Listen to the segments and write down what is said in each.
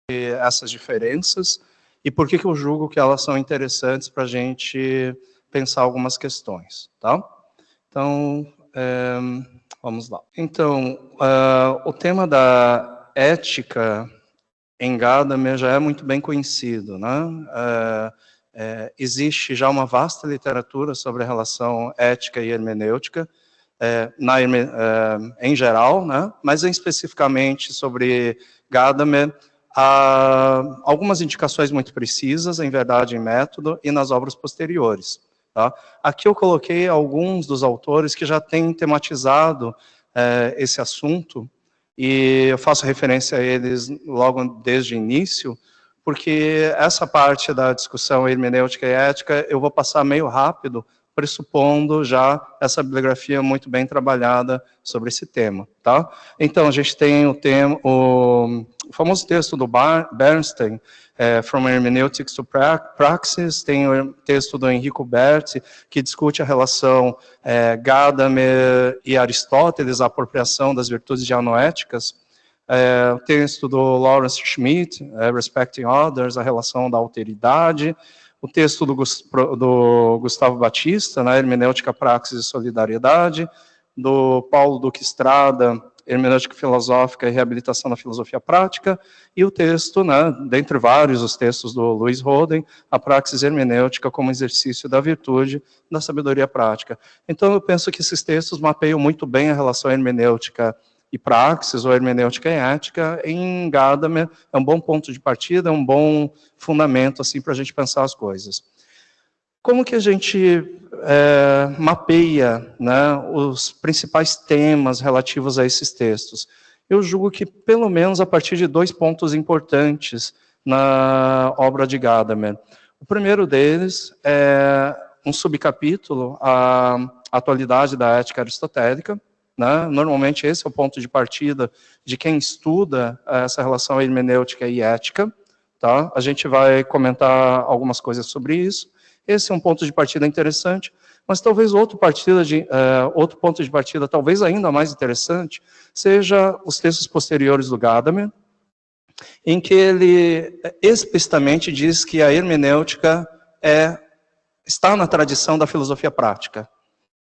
essas diferenças e por que eu julgo que elas são interessantes para a gente pensar algumas questões, tá? Então, vamos lá. Então, o tema da ética em Gadamer já é muito bem conhecido, né? Existe já uma vasta literatura sobre a relação ética e hermenêutica, em geral, né? Mas especificamente sobre Gadamer, há algumas indicações muito precisas em Verdade e Método e nas obras posteriores. Tá? Aqui eu coloquei alguns dos autores que já têm tematizado esse assunto, e eu faço referência a eles logo desde o início, porque essa parte da discussão hermenêutica e ética eu vou passar meio rápido, pressupondo já essa bibliografia muito bem trabalhada sobre esse tema, tá? Então, a gente tem o famoso texto do Bernstein, From Hermeneutics to Praxis, tem o texto do Enrico Berti, que discute a relação Gadamer e Aristóteles, a apropriação das virtudes dianoéticas, o texto do Lawrence Schmidt, Respecting Others, a relação da alteridade, o texto do Gustavo Batista, né, Hermenêutica, Praxis e Solidariedade, do Paulo Duque Estrada, Hermenêutica Filosófica e Reabilitação na Filosofia Prática, e o texto, né, dentre vários os textos do Luiz Roden, a Praxis Hermenêutica como exercício da virtude da sabedoria prática. Então, eu penso que esses textos mapeiam muito bem a relação hermenêutica e praxis, ou hermenêutica e ética, em Gadamer, é um bom ponto de partida, é um bom fundamento assim, para a gente pensar as coisas. Como que a gente mapeia, né, os principais temas relativos a esses textos? Eu julgo que, pelo menos, a partir de 2 pontos importantes na obra de Gadamer. O primeiro deles é um subcapítulo, a atualidade da ética aristotélica, né? Normalmente esse é o ponto de partida de quem estuda essa relação hermenêutica e ética. Tá? A gente vai comentar algumas coisas sobre isso. Esse é um ponto de partida interessante, mas talvez outro ponto de partida, talvez ainda mais interessante, seja os textos posteriores do Gadamer, em que ele explicitamente diz que a hermenêutica está na tradição da filosofia prática.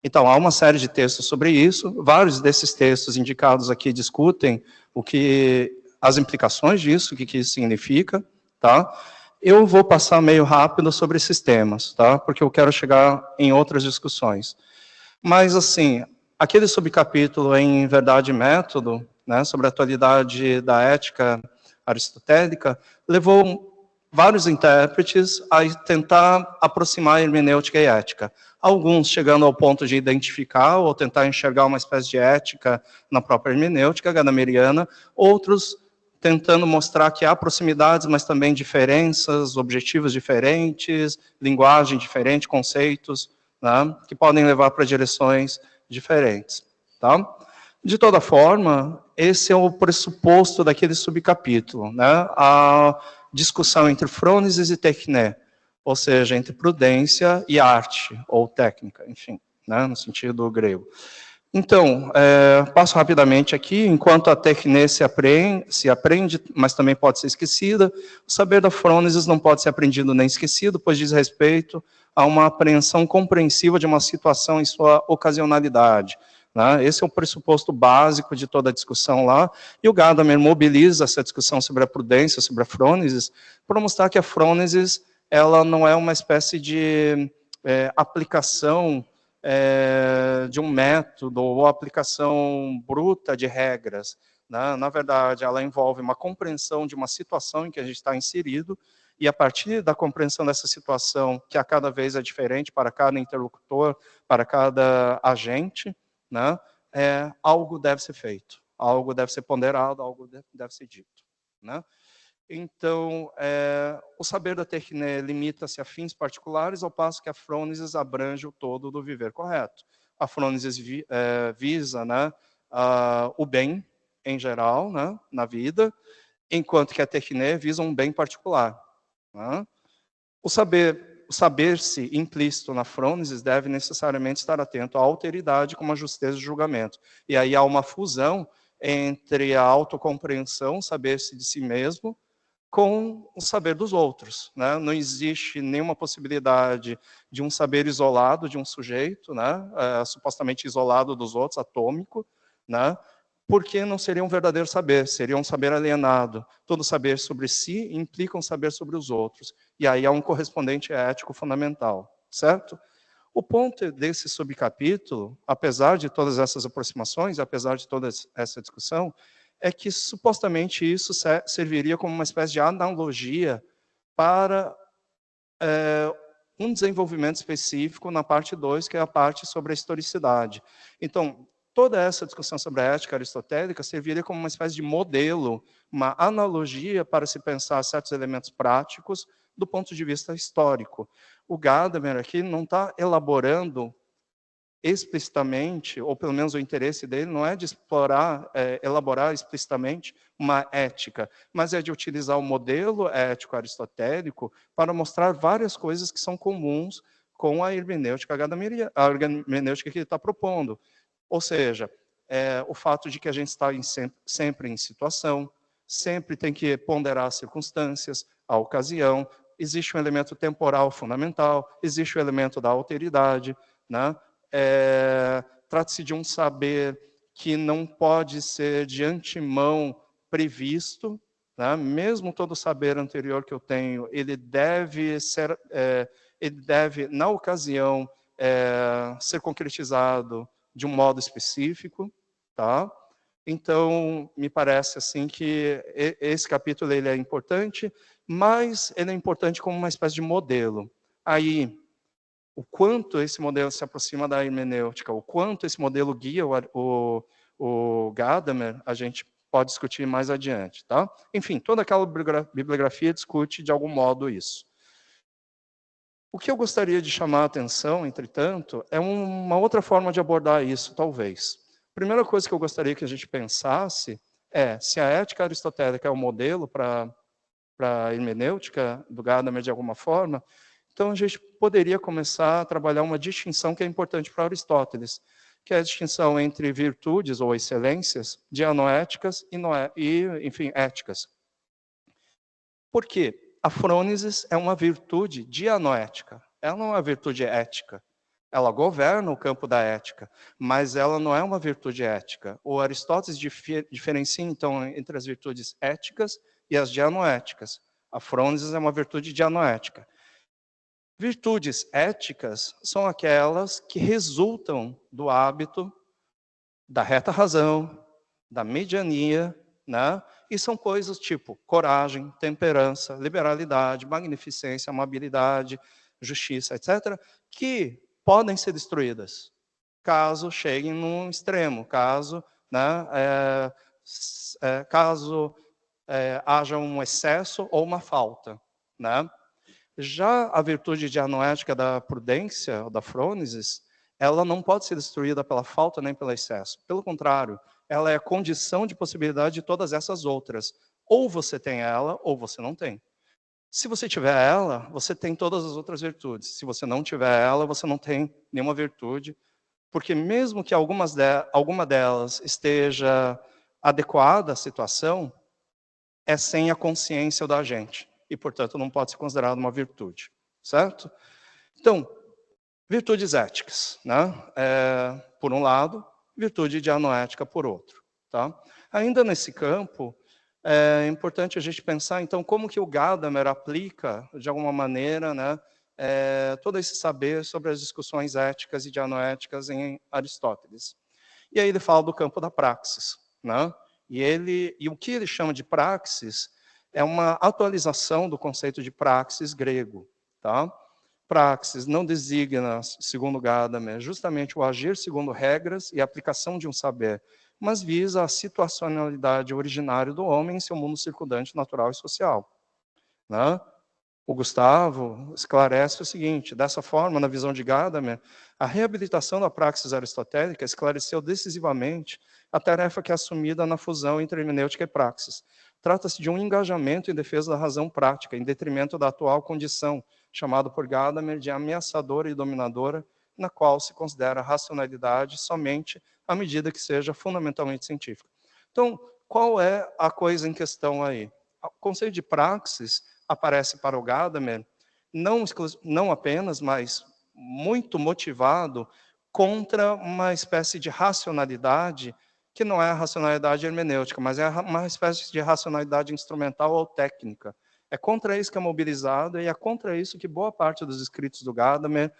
Então, há uma série de textos sobre isso, vários desses textos indicados aqui discutem as implicações disso, o que isso significa, tá? Eu vou passar meio rápido sobre esses temas, tá? Porque eu quero chegar em outras discussões. Mas, assim, aquele subcapítulo em Verdade e Método, né, sobre a atualidade da ética aristotélica, levou vários intérpretes a tentar aproximar a hermenêutica e ética. Alguns chegando ao ponto de identificar ou tentar enxergar uma espécie de ética na própria hermenêutica gadameriana, outros tentando mostrar que há proximidades, mas também diferenças, objetivos diferentes, linguagem diferente, conceitos, né, que podem levar para direções diferentes. Tá? De toda forma, esse é o pressuposto daquele subcapítulo, né, a discussão entre frônesis e tecné, ou seja, entre prudência e arte, ou técnica, enfim, né, no sentido grego. Então, passo rapidamente aqui, enquanto a tecné se aprende, mas também pode ser esquecida, o saber da frônesis não pode ser aprendido nem esquecido, pois diz respeito a uma apreensão compreensiva de uma situação em sua ocasionalidade. Né? Esse é o pressuposto básico de toda a discussão lá, e o Gadamer mobiliza essa discussão sobre a prudência, sobre a frônesis, para mostrar que a frônesis ela não é uma espécie de aplicação de um método ou aplicação bruta de regras. Né? Na verdade, ela envolve uma compreensão de uma situação em que a gente está inserido, e a partir da compreensão dessa situação, que a cada vez é diferente para cada interlocutor, para cada agente, né, algo deve ser feito, algo deve ser ponderado, algo deve ser dito. Né? Então, o saber da tecné limita-se a fins particulares, ao passo que a frônesis abrange o todo do viver correto. A frônesis visa, né, o bem em geral, né, na vida, enquanto que a tecné visa um bem particular. Né? O saber-se implícito na frônesis deve necessariamente estar atento à alteridade como a justeza de julgamento. E aí há uma fusão entre a autocompreensão, saber-se de si mesmo, com o saber dos outros, né? Não existe nenhuma possibilidade de um saber isolado de um sujeito, né? Supostamente isolado dos outros, atômico, né? Porque não seria um verdadeiro saber, seria um saber alienado. Todo saber sobre si implica um saber sobre os outros. E aí há um correspondente ético fundamental, certo? O ponto desse subcapítulo, apesar de todas essas aproximações, apesar de toda essa discussão, é que supostamente isso serviria como uma espécie de analogia para um desenvolvimento específico na parte 2, que é a parte sobre a historicidade. Então, toda essa discussão sobre a ética aristotélica serviria como uma espécie de modelo, uma analogia para se pensar certos elementos práticos do ponto de vista histórico. O Gadamer aqui não está elaborando explicitamente, ou pelo menos o interesse dele não é de explorar, elaborar explicitamente uma ética, mas é de utilizar o modelo ético aristotélico para mostrar várias coisas que são comuns com a hermenêutica gadameriana, a hermenêutica que ele está propondo. Ou seja, o fato de que a gente está sempre em situação, sempre tem que ponderar as circunstâncias, a ocasião, existe um elemento temporal fundamental, existe o elemento da alteridade, né? Trata-se de um saber que não pode ser de antemão previsto, né? Mesmo todo o saber anterior que eu tenho, ele deve ser, na ocasião, ser concretizado de um modo específico, tá? Então, me parece assim que esse capítulo ele é importante, mas ele é importante como uma espécie de modelo. Aí, o quanto esse modelo se aproxima da hermenêutica, o quanto esse modelo guia o Gadamer, a gente pode discutir mais adiante, tá? Enfim, toda aquela bibliografia discute de algum modo isso. O que eu gostaria de chamar a atenção, entretanto, é uma outra forma de abordar isso, talvez. A primeira coisa que eu gostaria que a gente pensasse é se a ética aristotélica é o modelo para a hermenêutica do Gadamer de alguma forma, então a gente poderia começar a trabalhar uma distinção que é importante para Aristóteles, que é a distinção entre virtudes ou excelências dianoéticas e enfim, éticas. Por quê? A frônesis é uma virtude dianoética, ela não é uma virtude ética. Ela governa o campo da ética, mas ela não é uma virtude ética. O Aristóteles diferencia, então, entre as virtudes éticas e as dianoéticas. A frônesis é uma virtude dianoética. Virtudes éticas são aquelas que resultam do hábito da reta razão, da mediania, né? E são coisas tipo coragem, temperança, liberalidade, magnificência, amabilidade, justiça, etc., que podem ser destruídas caso cheguem num extremo, caso, né, haja um excesso ou uma falta, né? Já a virtude dianoética da prudência, ou da frônesis, ela não pode ser destruída pela falta nem pelo excesso. Pelo contrário, ela é a condição de possibilidade de todas essas outras. Ou você tem ela, ou você não tem. Se você tiver ela, você tem todas as outras virtudes. Se você não tiver ela, você não tem nenhuma virtude, porque mesmo que alguma delas esteja adequada à situação, é sem a consciência da gente. E, portanto, não pode ser considerado uma virtude. Certo? Então, virtudes éticas, né? Por um lado, virtude dianoética por outro. Tá? Ainda nesse campo, é importante a gente pensar, então, como que o Gadamer aplica, de alguma maneira, né, todo esse saber sobre as discussões éticas e dianoéticas em Aristóteles. E aí ele fala do campo da praxis. Né? E o que ele chama de praxis é uma atualização do conceito de praxis grego. Tá? Praxis não designa, segundo Gadamer, justamente o agir segundo regras e a aplicação de um saber, mas visa a situacionalidade originária do homem em seu mundo circundante, natural e social. Né? O Gustavo esclarece o seguinte: dessa forma, na visão de Gadamer, a reabilitação da praxis aristotélica esclareceu decisivamente a tarefa que é assumida na fusão entre hermenêutica e praxis. Trata-se de um engajamento em defesa da razão prática, em detrimento da atual condição, chamado por Gadamer de ameaçadora e dominadora, na qual se considera a racionalidade somente à medida que seja fundamentalmente científica. Então, qual é a coisa em questão aí? O conceito de praxis aparece para o Gadamer, não apenas, mas muito motivado contra uma espécie de racionalidade que não é a racionalidade hermenêutica, mas é uma espécie de racionalidade instrumental ou técnica. É contra isso que é mobilizado e é contra isso que boa parte dos escritos do Gadamer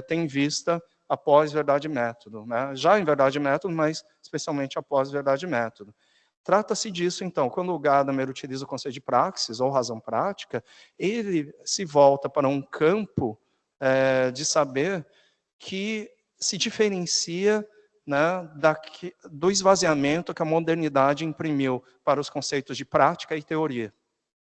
tem em vista após Verdade e Método, né? Já em Verdade e Método, mas especialmente após Verdade e Método. Trata-se disso, então, quando o Gadamer utiliza o conceito de praxis ou razão prática, ele se volta para um campo de saber que se diferencia, né, do esvaziamento que a modernidade imprimiu para os conceitos de prática e teoria.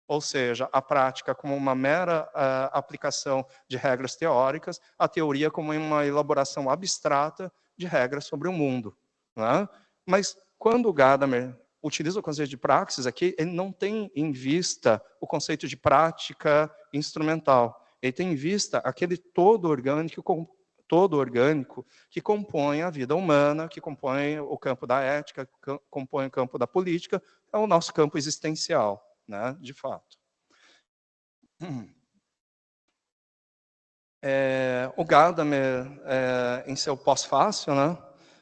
Ou seja, a prática como uma mera aplicação de regras teóricas, a teoria como uma elaboração abstrata de regras sobre o mundo. Né? Mas quando o Gadamer utiliza o conceito de praxis aqui, ele não tem em vista o conceito de prática instrumental. Ele tem em vista aquele todo orgânico que compõe a vida humana, que compõe o campo da ética, que compõe o campo da política, é o nosso campo existencial, né, de fato. O Gadamer, em seu pós-fácil, né,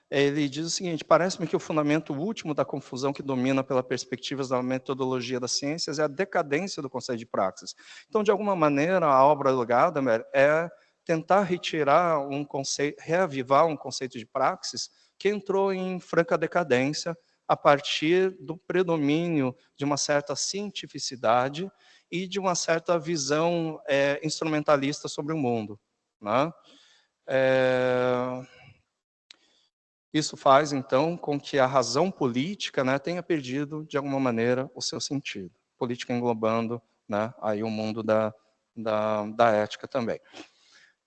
ele diz o seguinte: parece-me que o fundamento último da confusão que domina pela perspectiva da metodologia das ciências é a decadência do conceito de praxis. Então, de alguma maneira, a obra do Gadamer é tentar retirar um conceito, reavivar um conceito de praxis que entrou em franca decadência a partir do predomínio de uma certa cientificidade e de uma certa visão instrumentalista sobre o mundo. Né? Isso faz, então, com que a razão política, né, tenha perdido, de alguma maneira, o seu sentido. Política englobando, né, aí o mundo da ética também.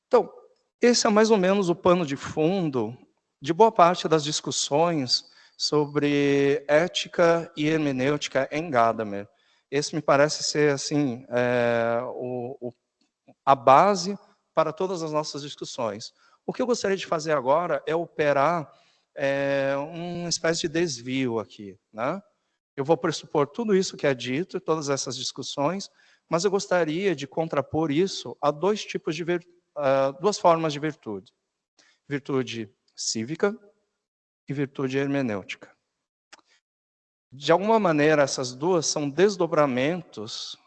Então, esse é mais ou menos o pano de fundo de boa parte das discussões sobre ética e hermenêutica em Gadamer. Esse me parece ser assim a base para todas as nossas discussões. O que eu gostaria de fazer agora é operar uma espécie de desvio aqui. Né? Eu vou pressupor tudo isso que é dito, todas essas discussões, mas eu gostaria de contrapor isso a dois tipos de duas formas de virtude. Virtude cívica e virtude hermenêutica. De alguma maneira, essas duas são desdobramentos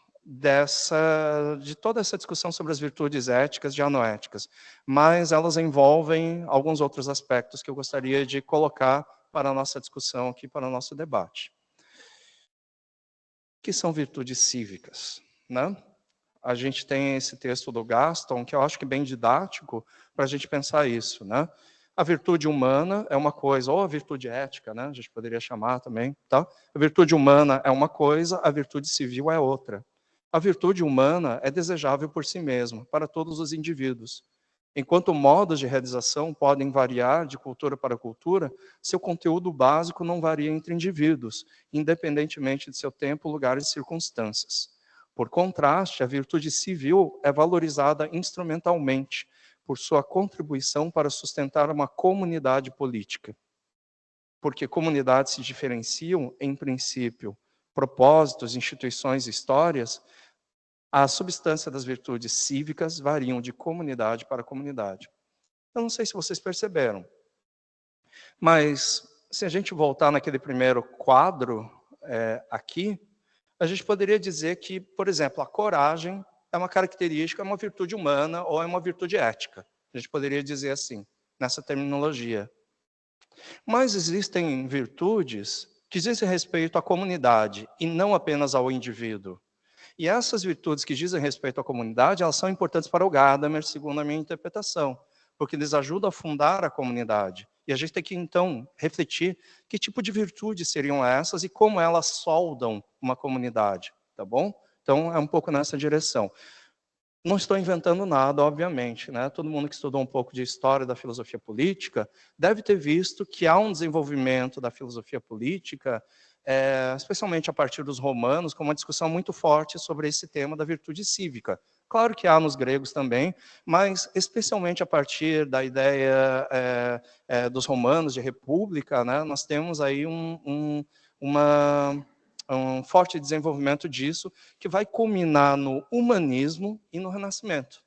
de toda essa discussão sobre as virtudes éticas e anoéticas, mas elas envolvem alguns outros aspectos que eu gostaria de colocar para a nossa discussão aqui, para o nosso debate. Que são virtudes cívicas, né? A gente tem esse texto do Gaston, que eu acho que é bem didático para a gente pensar isso, né? A virtude humana é uma coisa, ou a virtude ética, né? A gente poderia chamar também, tá? A virtude humana é uma coisa, a virtude civil é outra. A virtude humana é desejável por si mesma, para todos os indivíduos. Enquanto modos de realização podem variar de cultura para cultura, seu conteúdo básico não varia entre indivíduos, independentemente de seu tempo, lugar e circunstâncias. Por contraste, a virtude civil é valorizada instrumentalmente por sua contribuição para sustentar uma comunidade política. Porque comunidades se diferenciam, em princípio, propósitos, instituições e histórias, a substância das virtudes cívicas variam de comunidade para comunidade. Eu não sei se vocês perceberam, mas se a gente voltar naquele primeiro quadro aqui, a gente poderia dizer que, por exemplo, a coragem é uma característica, é uma virtude humana ou é uma virtude ética. A gente poderia dizer assim, nessa terminologia. Mas existem virtudes que dizem respeito à comunidade e não apenas ao indivíduo. E essas virtudes que dizem respeito à comunidade, elas são importantes para o Gadamer, segundo a minha interpretação, porque eles ajudam a fundar a comunidade. E a gente tem que, então, refletir que tipo de virtudes seriam essas e como elas soldam uma comunidade, tá bom? Então, é um pouco nessa direção. Não estou inventando nada, obviamente, né? Todo mundo que estudou um pouco de história da filosofia política deve ter visto que há um desenvolvimento da filosofia política, especialmente a partir dos romanos, com uma discussão muito forte sobre esse tema da virtude cívica. Claro que há nos gregos também, mas especialmente a partir da ideia dos romanos de república, né? Nós temos aí uma um forte desenvolvimento disso, que vai culminar no humanismo e no Renascimento,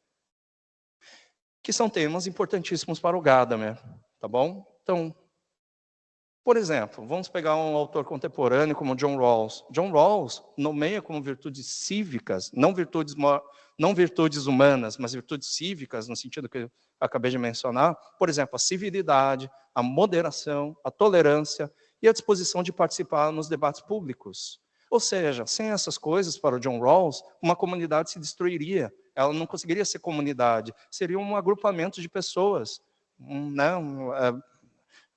que são temas importantíssimos para o Gadamer, tá bom? Então, por exemplo, vamos pegar um autor contemporâneo como John Rawls. John Rawls nomeia como virtudes cívicas, não virtudes humanas, mas virtudes cívicas, no sentido que eu acabei de mencionar, por exemplo, a civilidade, a moderação, a tolerância e a disposição de participar nos debates públicos. Ou seja, sem essas coisas, para o John Rawls, uma comunidade se destruiria. Ela não conseguiria ser comunidade, seria um agrupamento de pessoas,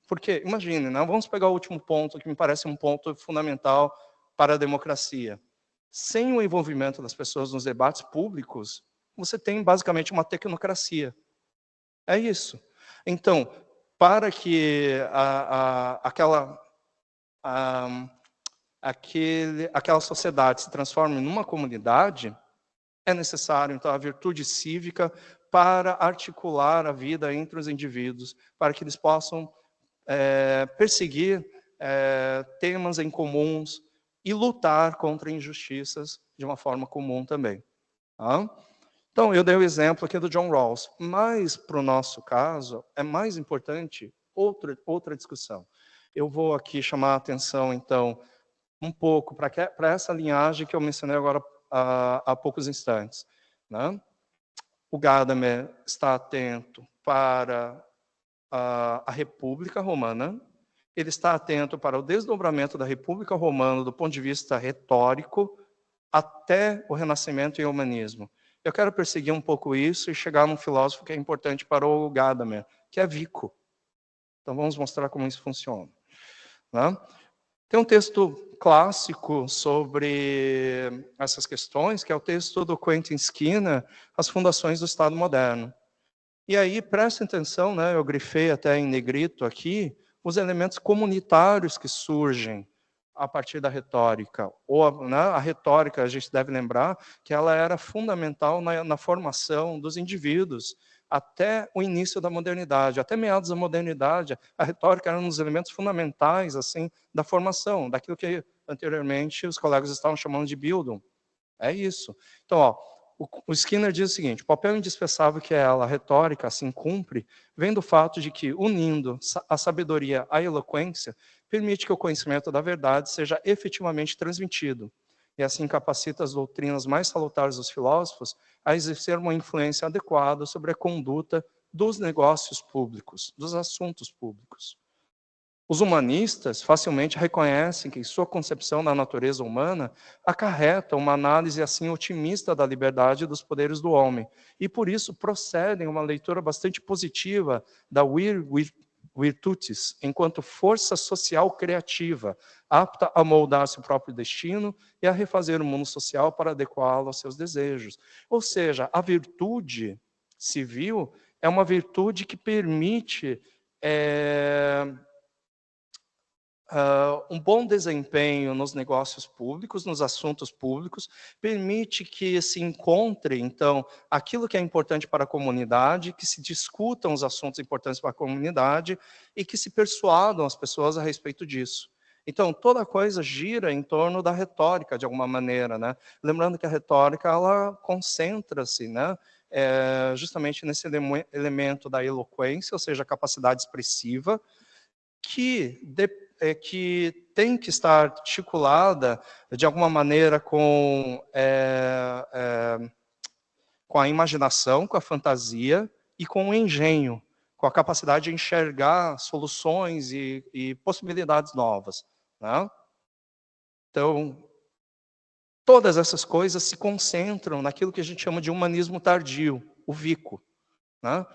porque, imagine, né, vamos pegar o último ponto, que me parece um ponto fundamental para a democracia. Sem o envolvimento das pessoas nos debates públicos, você tem basicamente uma tecnocracia. É isso. Então, para que aquela sociedade se transforme numa comunidade, é necessário, então, a virtude cívica para articular a vida entre os indivíduos, para que eles possam perseguir temas em comuns e lutar contra injustiças de uma forma comum também. Tá? Então, eu dei o exemplo aqui do John Rawls, mas, para o nosso caso, é mais importante outra discussão. Eu vou aqui chamar a atenção, então, um pouco para essa linhagem que eu mencionei agora há poucos instantes. Né? O Gadamer está atento para a República Romana, ele está atento para o desdobramento da República Romana do ponto de vista retórico até o Renascimento e o Humanismo. Eu quero perseguir um pouco isso e chegar num filósofo que é importante para o Gadamer, que é Vico. Então vamos mostrar como isso funciona. Né? Tem um texto clássico sobre essas questões, que é o texto do Quentin Skinner, As Fundações do Estado Moderno. E aí, prestem atenção, né, eu grifei até em negrito aqui, os elementos comunitários que surgem a partir da retórica. A retórica, a gente deve lembrar que ela era fundamental na formação dos indivíduos, até o início da modernidade, até meados da modernidade, a retórica era um dos elementos fundamentais assim da formação, daquilo que anteriormente os colegas estavam chamando de Bildung. É isso. Então, ó, o Skinner diz o seguinte: o papel indispensável que ela, a retórica, assim cumpre, vem do fato de que, unindo a sabedoria à eloquência, permite que o conhecimento da verdade seja efetivamente transmitido, e assim capacita as doutrinas mais salutares dos filósofos a exercer uma influência adequada sobre a conduta dos negócios públicos, dos assuntos públicos. Os humanistas facilmente reconhecem que sua concepção da natureza humana acarreta uma análise assim otimista da liberdade e dos poderes do homem, e por isso procedem a uma leitura bastante positiva da virtudes enquanto força social criativa, apta a moldar seu próprio destino e a refazer o mundo social para adequá-lo aos seus desejos. Ou seja, a virtude civil é uma virtude que permite um bom desempenho nos negócios públicos, nos assuntos públicos, permite que se encontre, então, aquilo que é importante para a comunidade, que se discutam os assuntos importantes para a comunidade e que se persuadam as pessoas a respeito disso. Então, toda coisa gira em torno da retórica, de alguma maneira, né? Lembrando que a retórica, ela concentra-se, né? Justamente nesse elemento da eloquência, ou seja, a capacidade expressiva, que tem que estar articulada, de alguma maneira, com a imaginação, com a fantasia e com o engenho, com a capacidade de enxergar soluções e possibilidades novas. Né? Então, todas essas coisas se concentram naquilo que a gente chama de humanismo tardio, o Vico. Né?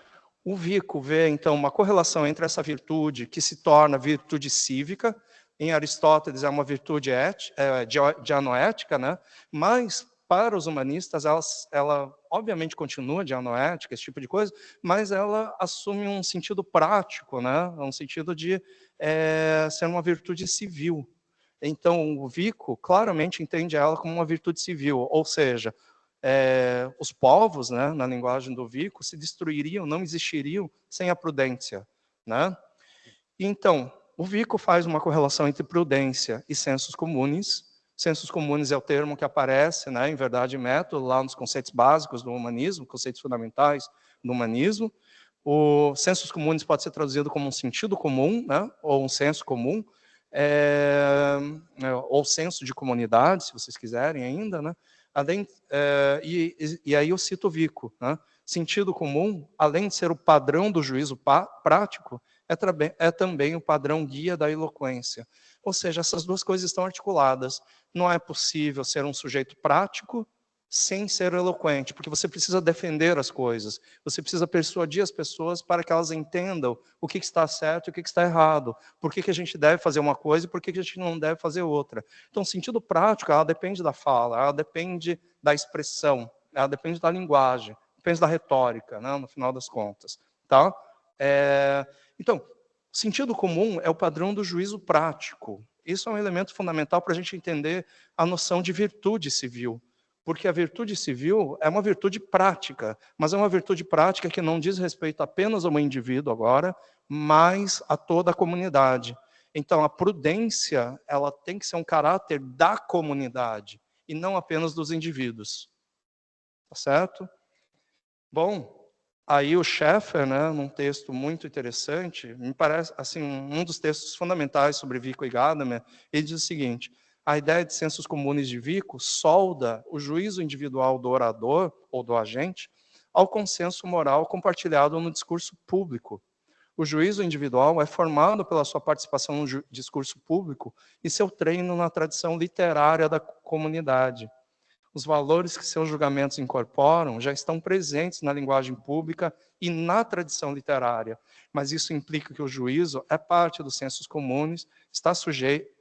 O Vico vê, então, uma correlação entre essa virtude, que se torna virtude cívica, em Aristóteles é uma virtude dianoética, né? Mas, para os humanistas, ela obviamente continua dianoética, esse tipo de coisa, mas ela assume um sentido prático, né? Um sentido de ser uma virtude civil. Então, o Vico claramente entende ela como uma virtude civil, ou seja, os povos, né, na linguagem do Vico, se destruiriam, não existiriam sem a prudência. Né? Então, o Vico faz uma correlação entre prudência e sensus comunis, Sensus comunis é o termo que aparece, né, em Verdade e Método, lá nos conceitos básicos do humanismo, conceitos fundamentais do humanismo. O sensus comunis pode ser traduzido como um sentido comum, né, ou um senso comum, ou senso de comunidade, se vocês quiserem ainda, né? E aí eu cito Vico, né? Sentido comum, além de ser o padrão do juízo prático, é também o padrão guia da eloquência. Ou seja, essas duas coisas estão articuladas. Não é possível ser um sujeito prático sem ser eloquente, porque você precisa defender as coisas, você precisa persuadir as pessoas para que elas entendam o que está certo e o que está errado, por que a gente deve fazer uma coisa e por que a gente não deve fazer outra. Então, o sentido prático, ela depende da fala, ela depende da expressão, ela depende da linguagem, depende da retórica, né, no final das contas. Tá? Então, sentido comum é o padrão do juízo prático. Isso é um elemento fundamental para a gente entender a noção de virtude civil. Porque a virtude civil é uma virtude prática, mas é uma virtude prática que não diz respeito apenas ao indivíduo agora, mas a toda a comunidade. Então, a prudência, ela tem que ser um caráter da comunidade, e não apenas dos indivíduos. Tá certo? Bom, aí o Schaeffer, né, num texto muito interessante, me parece assim, um dos textos fundamentais sobre Vico e Gadamer, ele diz o seguinte: a ideia de sensus comunis de Vico solda o juízo individual do orador ou do agente ao consenso moral compartilhado no discurso público. O juízo individual é formado pela sua participação no discurso público e seu treino na tradição literária da comunidade. Os valores que seus julgamentos incorporam já estão presentes na linguagem pública e na tradição literária, mas isso implica que o juízo é parte dos sensos comuns, está sujeito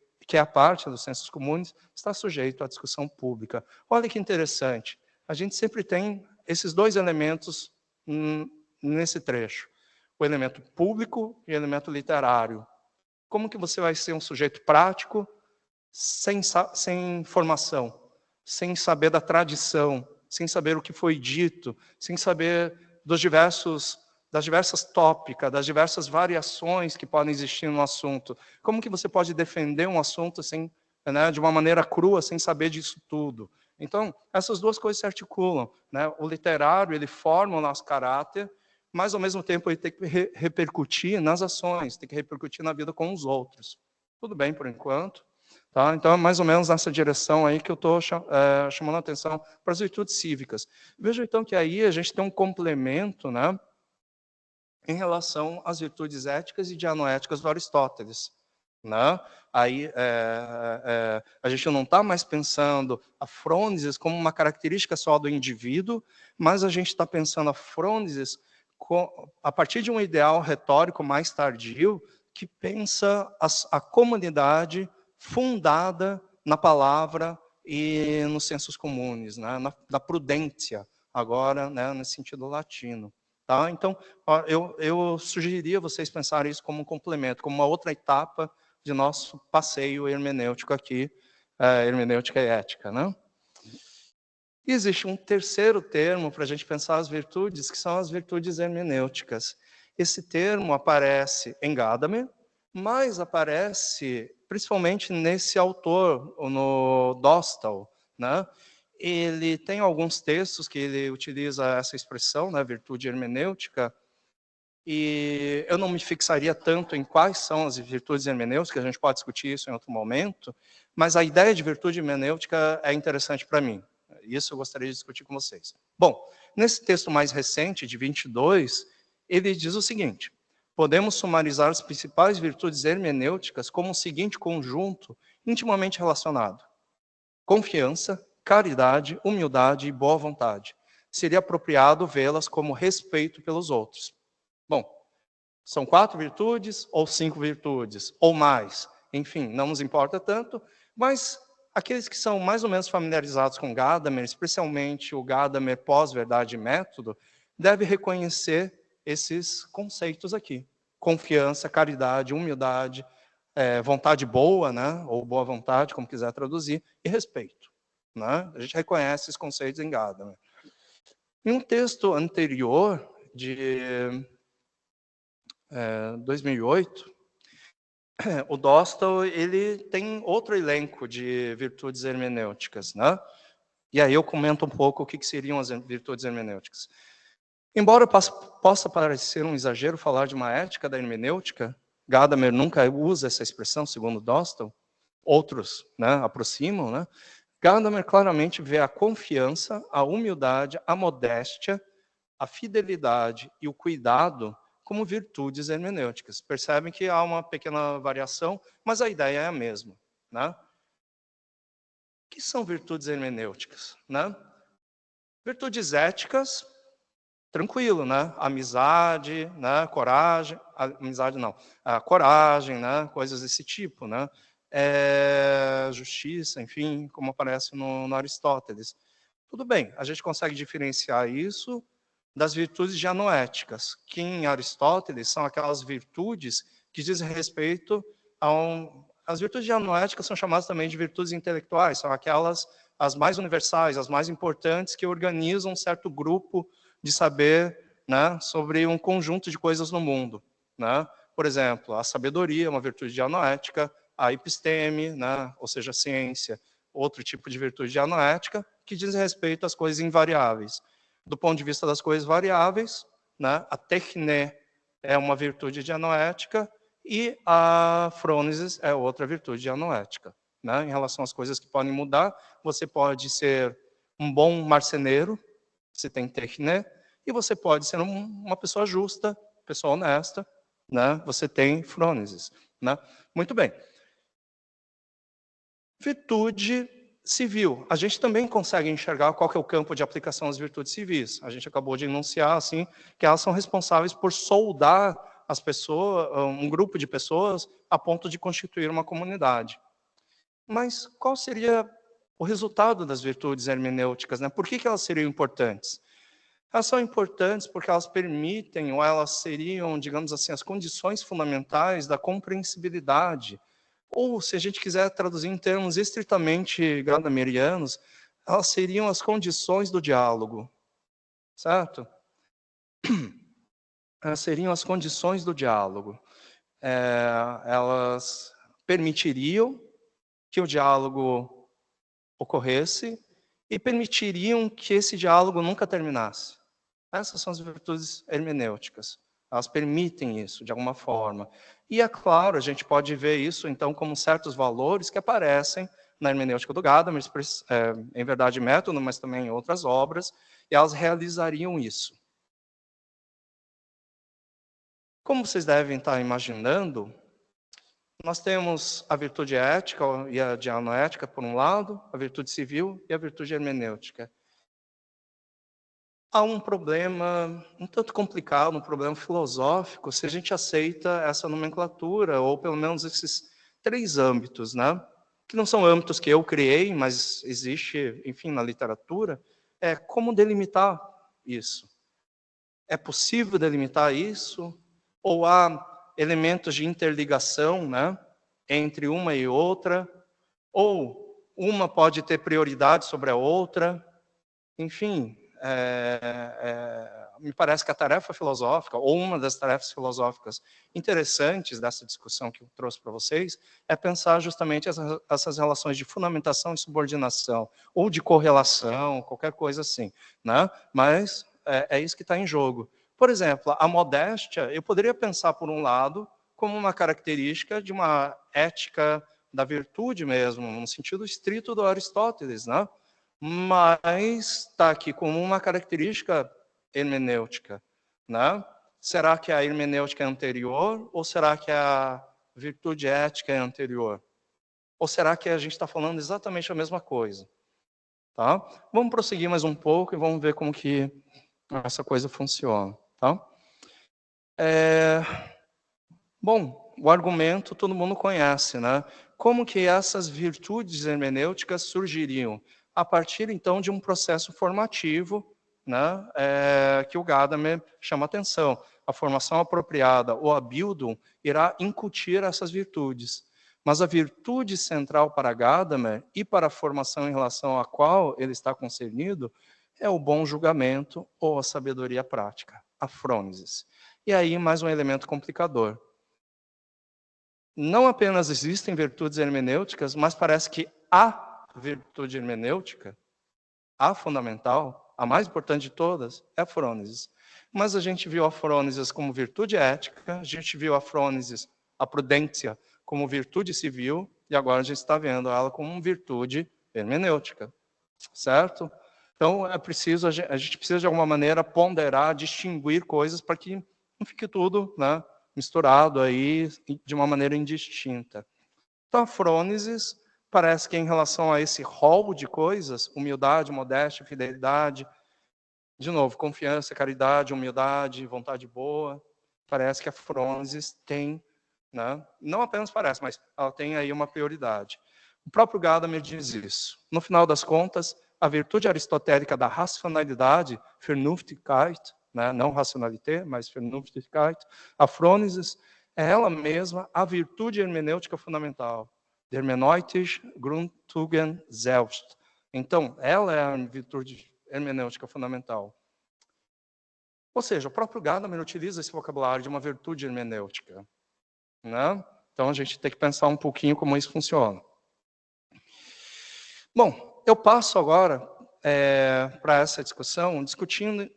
à discussão pública. Olha que interessante, a gente sempre tem esses dois elementos nesse trecho, o elemento público e o elemento literário. Como que você vai ser um sujeito prático sem formação? Sem saber da tradição, sem saber o que foi dito, sem saber das diversas tópicas, das diversas variações que podem existir no assunto. Como que você pode defender um assunto né, de uma maneira crua, sem saber disso tudo? Então, essas duas coisas se articulam. Né? O literário, ele forma o nosso caráter, mas, ao mesmo tempo, ele tem que repercutir nas ações, tem que repercutir na vida com os outros. Tudo bem, por enquanto? Tá? Então, é mais ou menos nessa direção aí que eu estou chamando a atenção para as virtudes cívicas. Veja, então, que aí a gente tem um complemento, né, em relação às virtudes éticas e dianoéticas do Aristóteles. Né? Aí a gente não está mais pensando a frônesis como uma característica só do indivíduo, mas a gente está pensando a frônesis a partir de um ideal retórico mais tardio que pensa a comunidade fundada na palavra e nos sensos comuns, né? na prudência, agora, né, nesse sentido latino. Tá? Então, eu sugeriria vocês pensarem isso como um complemento, como uma outra etapa de nosso passeio hermenêutico aqui, hermenêutica e ética. Né? E existe um terceiro termo para a gente pensar as virtudes, que são as virtudes hermenêuticas. Esse termo aparece em Gadamer, mas aparece principalmente nesse autor, no Dostal. Né? Ele tem alguns textos que ele utiliza essa expressão, né, virtude hermenêutica, e eu não me fixaria tanto em quais são as virtudes hermenêuticas, a gente pode discutir isso em outro momento, mas a ideia de virtude hermenêutica é interessante para mim. Isso eu gostaria de discutir com vocês. Bom, nesse texto mais recente, de 22, ele diz o seguinte: podemos sumarizar as principais virtudes hermenêuticas como o seguinte conjunto intimamente relacionado: confiança, caridade, humildade e boa vontade. Seria apropriado vê-las como respeito pelos outros. Bom, são 4 virtudes ou 5 virtudes, ou mais. Enfim, não nos importa tanto, mas aqueles que são mais ou menos familiarizados com Gadamer, especialmente o Gadamer pós-verdade e método, devem reconhecer esses conceitos aqui. Confiança, caridade, humildade, vontade boa, né, ou boa vontade, como quiser traduzir, e respeito. Né? A gente reconhece esses conceitos em Gadamer. Em um texto anterior, de 2008, o Dostal, ele tem outro elenco de virtudes hermenêuticas, né? E aí eu comento um pouco o que seriam as virtudes hermenêuticas. Embora possa parecer um exagero falar de uma ética da hermenêutica, Gadamer nunca usa essa expressão, segundo Dostal, outros, né, aproximam, né? Gadamer claramente vê a confiança, a humildade, a modéstia, a fidelidade e o cuidado como virtudes hermenêuticas. Percebem que há uma pequena variação, mas a ideia é a mesma, né? O que são virtudes hermenêuticas, né? Virtudes éticas, tranquilo, né? Amizade, né? Coragem, amizade não, a coragem, né? Coisas desse tipo, né? Justiça, enfim, como aparece no Aristóteles. Tudo bem, a gente consegue diferenciar isso das virtudes dianoéticas, que em Aristóteles são aquelas virtudes que dizem respeito a As virtudes dianoéticas são chamadas também de virtudes intelectuais, são aquelas as mais universais, as mais importantes, que organizam um certo grupo de saber, né, sobre um conjunto de coisas no mundo, né? Por exemplo, a sabedoria é uma virtude dianoética, a episteme, né, ou seja, a ciência, outro tipo de virtude dianoética, que diz respeito às coisas invariáveis. Do ponto de vista das coisas variáveis, né, a techne é uma virtude dianoética e a frônesis é outra virtude dianoética. Né? Em relação às coisas que podem mudar, você pode ser um bom marceneiro, você tem techne, e você pode ser uma pessoa justa, pessoa honesta, né? Você tem frônesis. Né? Muito bem. Virtude civil. A gente também consegue enxergar qual que é o campo de aplicação das virtudes civis. A gente acabou de enunciar assim que elas são responsáveis por soldar as pessoas, um grupo de pessoas, a ponto de constituir uma comunidade. Mas qual seria o resultado das virtudes hermenêuticas, né? Por que elas seriam importantes? Elas são importantes porque elas permitem, ou elas seriam, digamos assim, as condições fundamentais da compreensibilidade. Ou, se a gente quiser traduzir em termos estritamente gadamerianos, elas seriam as condições do diálogo, certo? Elas seriam as condições do diálogo. Elas permitiriam que o diálogo ocorresse e permitiriam que esse diálogo nunca terminasse. Essas são as virtudes hermenêuticas. Elas permitem isso, de alguma forma. E, é claro, a gente pode ver isso, então, como certos valores que aparecem na hermenêutica do Gadamer, em Verdade e Método, mas também em outras obras, e elas realizariam isso. Como vocês devem estar imaginando, nós temos a virtude ética e a dianoética, por um lado, a virtude civil e a virtude hermenêutica. Há um problema um tanto complicado, um problema filosófico, se a gente aceita essa nomenclatura, ou pelo menos esses três âmbitos, né? Que não são âmbitos que eu criei, mas existe, enfim, na literatura, como delimitar isso. É possível delimitar isso? Ou há elementos de interligação, né, entre uma e outra? Ou uma pode ter prioridade sobre a outra? Enfim, me parece que a tarefa filosófica, ou uma das tarefas filosóficas interessantes dessa discussão que eu trouxe para vocês, é pensar justamente essas relações de fundamentação e subordinação, ou de correlação, qualquer coisa assim. Né? Mas é isso que está em jogo. Por exemplo, a modéstia, eu poderia pensar, por um lado, como uma característica de uma ética da virtude mesmo, no sentido estrito do Aristóteles, né? Mas está aqui como uma característica hermenêutica. Né? Será que a hermenêutica é anterior ou será que a virtude ética é anterior? Ou será que a gente está falando exatamente a mesma coisa? Tá? Vamos prosseguir mais um pouco e vamos ver como que essa coisa funciona. Tá? Bom, o argumento todo mundo conhece, né? Como que essas virtudes hermenêuticas surgiriam? A partir, então, de um processo formativo, né, que o Gadamer chama atenção. A formação apropriada, ou a Bildung, irá incutir essas virtudes. Mas a virtude central para Gadamer e para a formação em relação à qual ele está concernido é o bom julgamento ou a sabedoria prática, a frônesis. E aí, mais um elemento complicador. não apenas existem virtudes hermenêuticas, mas parece que a virtude hermenêutica, a fundamental, a mais importante de todas, é a frônesis. Mas a gente viu a frônesis como virtude ética, a gente viu a frônesis, a prudência, como virtude civil, e agora a gente está vendo ela como virtude hermenêutica, certo? Então, é preciso, a gente precisa, de alguma maneira, ponderar, distinguir coisas para que não fique tudo, né, misturado aí de uma maneira indistinta. Então, a frônesis parece que em relação a esse rol de coisas, humildade, modéstia, fidelidade, de novo, confiança, caridade, humildade, vontade boa, parece que a frônesis tem, né, não apenas parece, mas ela tem aí uma prioridade. O próprio Gadamer diz isso. No final das contas, a virtude aristotélica da racionalidade, Vernunftigkeit, né, não racionalité, mas Vernunftigkeit, a frônesis é ela mesma a virtude hermenêutica fundamental. Der hermeneutisch Grundtugend selbst. Então, ela é a virtude hermenêutica fundamental. Ou seja, o próprio Gadamer utiliza esse vocabulário de uma virtude hermenêutica, né? Então, a gente tem que pensar um pouquinho como isso funciona. Bom, eu passo agora para essa discussão, discutindo,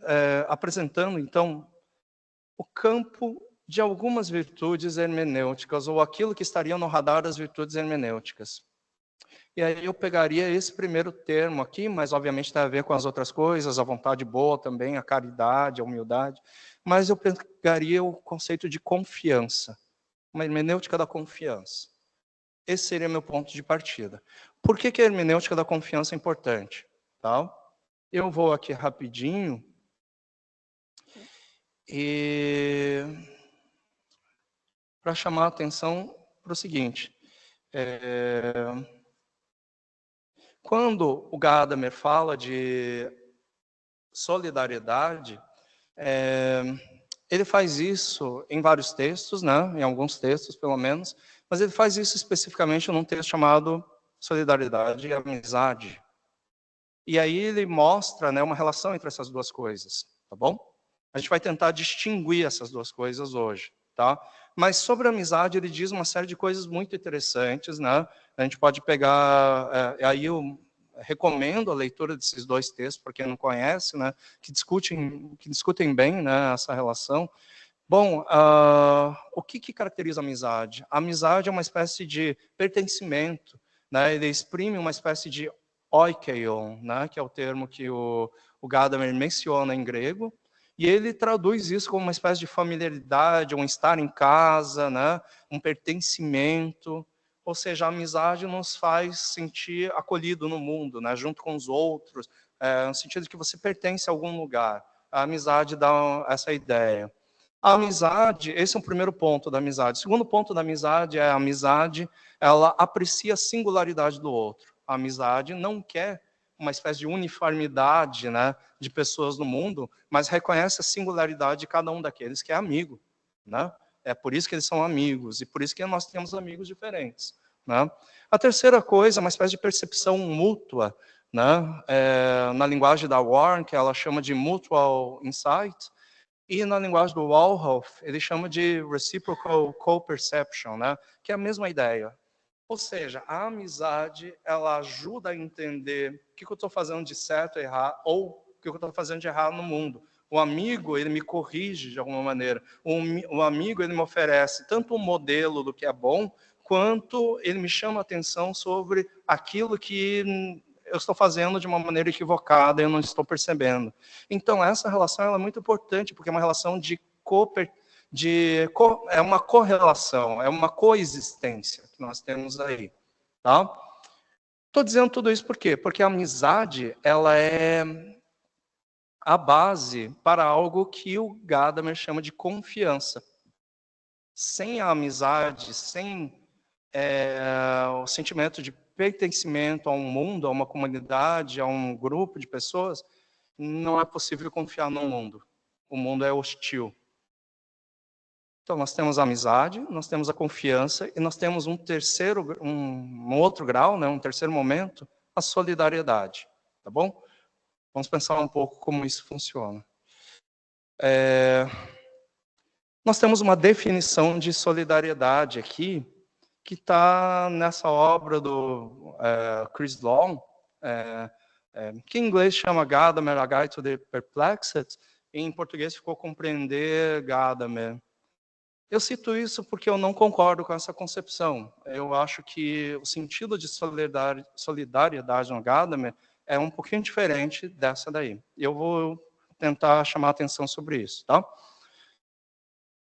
apresentando, então, o campo de algumas virtudes hermenêuticas, ou aquilo que estaria no radar das virtudes hermenêuticas. E aí eu pegaria esse primeiro termo aqui, mas obviamente tem a ver com as outras coisas, a vontade boa também, a caridade, a humildade, mas eu pegaria o conceito de confiança, uma hermenêutica da confiança. Esse seria meu ponto de partida. Por que a hermenêutica da confiança é importante? Tá? Eu vou aqui rapidinho e para chamar a atenção para o seguinte. Quando o Gadamer fala de solidariedade, ele faz isso em vários textos, né? Em alguns textos, pelo menos, mas ele faz isso especificamente num texto chamado Solidariedade e Amizade. E aí ele mostra, né, uma relação entre essas duas coisas, tá bom? A gente vai tentar distinguir essas duas coisas hoje, tá? Mas sobre a amizade ele diz uma série de coisas muito interessantes, né? A gente pode pegar, aí eu recomendo a leitura desses dois textos para quem não conhece, né? Que discutem bem, né, essa relação. Bom, o que caracteriza a amizade? A amizade é uma espécie de pertencimento, né? Ele exprime uma espécie de oikeion, né? Que é o termo que o Gadamer menciona em grego, e ele traduz isso como uma espécie de familiaridade, um estar em casa, né? Um pertencimento, ou seja, a amizade nos faz sentir acolhido no mundo, né? Junto com os outros, no sentido de que você pertence a algum lugar. A amizade dá essa ideia. A amizade, esse é o primeiro ponto da amizade. O segundo ponto da amizade é a amizade, ela aprecia a singularidade do outro. A amizade não quer uma espécie de uniformidade, né, de pessoas no mundo, mas reconhece a singularidade de cada um daqueles que é amigo, né? É por isso que eles são amigos, e por isso que nós temos amigos diferentes, né? A terceira coisa é uma espécie de percepção mútua, né? Na linguagem da Warren, que ela chama de mutual insight, e na linguagem do Walhoff, ele chama de reciprocal co-perception, né? Que é a mesma ideia. Ou seja, a amizade, ela ajuda a entender o que eu estou fazendo de certo e errar, ou o que eu estou fazendo de errado no mundo. O amigo, ele me corrige de alguma maneira. O amigo, ele me oferece tanto um modelo do que é bom, quanto ele me chama a atenção sobre aquilo que eu estou fazendo de uma maneira equivocada e eu não estou percebendo. Então, essa relação ela é muito importante, porque é uma relação é uma correlação, é uma coexistência que nós temos aí. Tá? Estou dizendo tudo isso por quê? Porque a amizade ela é a base para algo que o Gadamer chama de confiança. Sem a amizade, sem o sentimento de pertencimento a um mundo, a uma comunidade, a um grupo de pessoas, não é possível confiar no mundo. O mundo é hostil. Então, nós temos a amizade, nós temos a confiança e nós temos um outro grau, né, um terceiro momento, a solidariedade. Tá bom? Vamos pensar um pouco como isso funciona. Nós temos uma definição de solidariedade aqui, que está nessa obra do Chris Long, que em inglês chama Gadamer, A Guide to the Perplexed, e em português ficou Compreender Gadamer. Eu cito isso porque eu não concordo com essa concepção. Eu acho que o sentido de solidariedade no Gadamer é um pouquinho diferente dessa daí. Eu vou tentar chamar a atenção sobre isso, tá?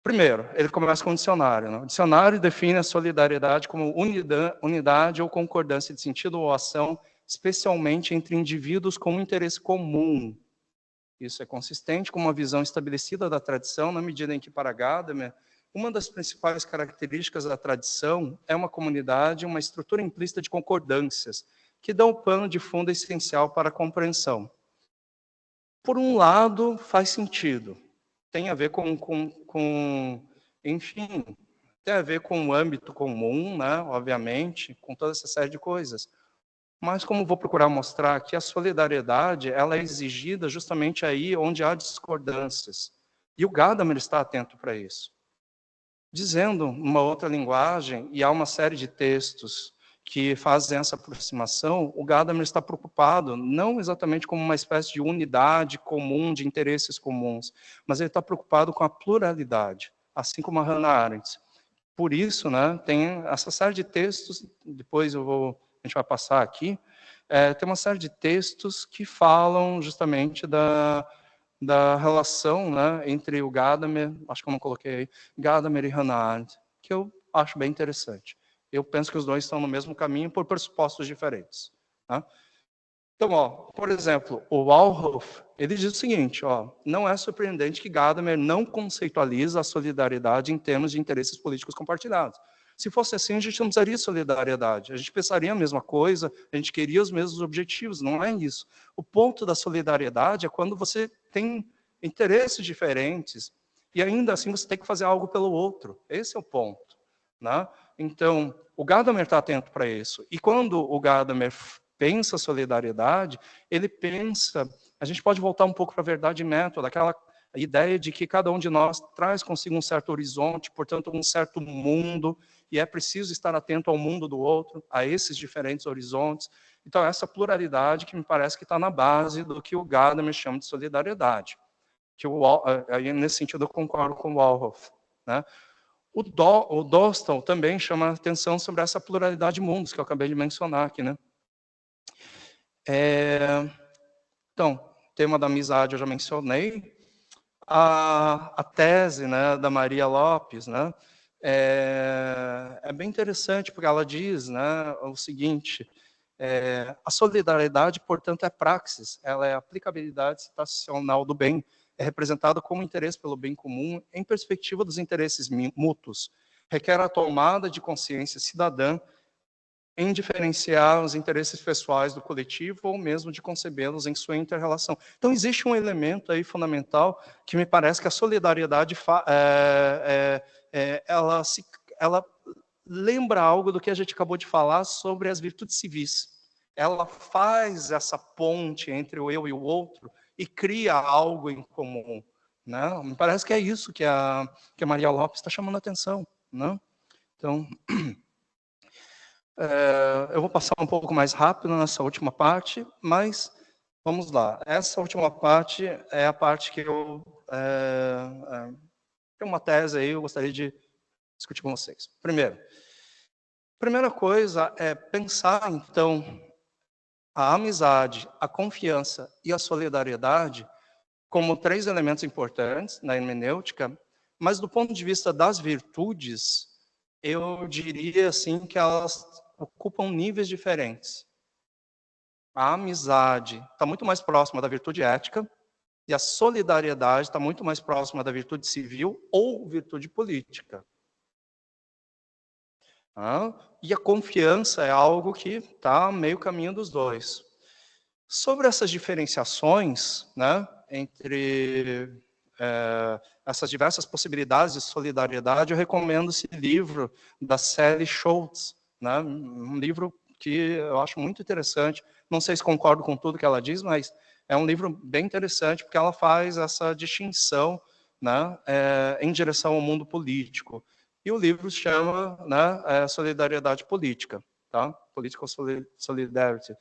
Primeiro, ele começa com o dicionário. Né? O dicionário define a solidariedade como unidade ou concordância de sentido ou ação, especialmente entre indivíduos com um interesse comum. Isso é consistente com uma visão estabelecida da tradição, na medida em que, para Gadamer, uma das principais características da tradição é uma comunidade, uma estrutura implícita de concordâncias, que dão o pano de fundo essencial para a compreensão. Por um lado, faz sentido. Tem a ver enfim, tem a ver com o âmbito comum, né, obviamente, com toda essa série de coisas. Mas, como vou procurar mostrar aqui, a solidariedade ela é exigida justamente aí onde há discordâncias. E o Gadamer está atento para isso. Dizendo uma outra linguagem, e há uma série de textos que fazem essa aproximação, o Gadamer está preocupado não exatamente como uma espécie de unidade comum, de interesses comuns, mas ele está preocupado com a pluralidade, assim como a Hannah Arendt. Por isso, né, tem essa série de textos, depois a gente vai passar aqui, tem uma série de textos que falam justamente da relação, né, entre o Gadamer, acho que eu não coloquei aí, Gadamer e Hannah Arendt, que eu acho bem interessante. Eu penso que os dois estão no mesmo caminho por pressupostos diferentes. Tá? Então, ó, por exemplo, o Walhoff, ele diz o seguinte, ó, não é surpreendente que Gadamer não conceitualiza a solidariedade em termos de interesses políticos compartilhados. Se fosse assim, a gente não precisaria de solidariedade. A gente pensaria a mesma coisa, a gente queria os mesmos objetivos, não é isso. O ponto da solidariedade é quando você tem interesses diferentes e ainda assim você tem que fazer algo pelo outro. Esse é o ponto. Né? Então, o Gadamer está atento para isso. E quando o Gadamer pensa solidariedade, ele pensa... A gente pode voltar um pouco para a verdade e método, aquela ideia de que cada um de nós traz consigo um certo horizonte, portanto, um certo mundo, e é preciso estar atento ao mundo do outro, a esses diferentes horizontes. Então, essa pluralidade que me parece que está na base do que o Gadamer chama de solidariedade. Que aí, nesse sentido, eu concordo com o Walhoff. Né? O Dostal também chama a atenção sobre essa pluralidade de mundos, que eu acabei de mencionar aqui. Né? Então, o tema da amizade eu já mencionei. A tese, né, da Maria Lopes, né, é bem interessante, porque ela diz, né, o seguinte, a solidariedade, portanto, é praxis, ela é aplicabilidade situacional do bem, é representada como interesse pelo bem comum em perspectiva dos interesses mútuos, requer a tomada de consciência cidadã em diferenciar os interesses pessoais do coletivo ou mesmo de concebê-los em sua inter-relação. Então, existe um elemento aí fundamental que me parece que a solidariedade ela lembra algo do que a gente acabou de falar sobre as virtudes civis. Ela faz essa ponte entre o eu e o outro e cria algo em comum. Né? Me parece que é isso que a Maria Lopes está chamando a atenção. Né? Então... eu vou passar um pouco mais rápido nessa última parte, mas vamos lá. Essa última parte é a parte que eu tenho uma tese aí, eu gostaria de discutir com vocês. Primeira coisa é pensar, então, a amizade, a confiança e a solidariedade como 3 elementos importantes na hermenêutica, mas do ponto de vista das virtudes, eu diria assim que elas ocupam níveis diferentes. A amizade está muito mais próxima da virtude ética e a solidariedade está muito mais próxima da virtude civil ou virtude política. E a confiança é algo que está meio caminho dos dois. Sobre essas diferenciações, né, entre essas diversas possibilidades de solidariedade, eu recomendo esse livro da Sally Schultz, né, um livro que eu acho muito interessante. Não sei se concordo com tudo que ela diz, mas é um livro bem interessante, porque ela faz essa distinção, né, em direção ao mundo político. E o livro se chama, né, Solidariedade Política, tá? Political Solidarity.